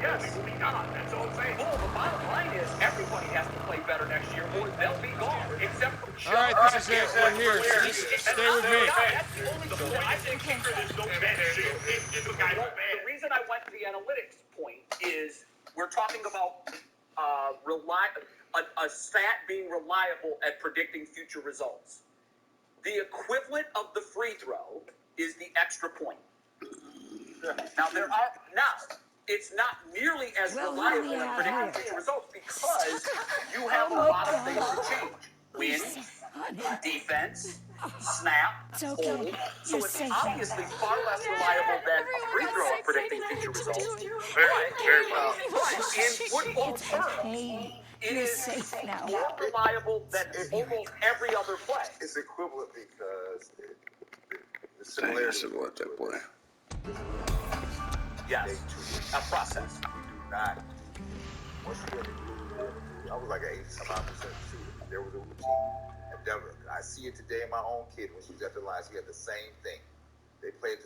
Speaker 1: Yes. That's all I'm saying. Well, the bottom line is everybody has to play better next year or they'll be gone. Except for
Speaker 6: All right, this is it. We're here. So just stay with me.
Speaker 1: The reason I went to the analytics point is we're talking about a stat being reliable at predicting future results. The equivalent of the free throw is the extra point. Now it's not nearly as reliable at predicting future results because you have a lot of things to change. Win, defense, snap, hold. So it's obviously far less reliable than a free throw at predicting future results. Very well. In football terms, it is more reliable than almost every other play.
Speaker 13: It's equivalent because the
Speaker 4: Similarities
Speaker 13: similarity
Speaker 4: of what that play.
Speaker 1: Yes, a process.
Speaker 13: We do not. Once you get the glue, I was like an 80-some-odd% shooter. There was a routine. And Denver. I see it today in my own kid when she was at the line. She had the same thing. They played the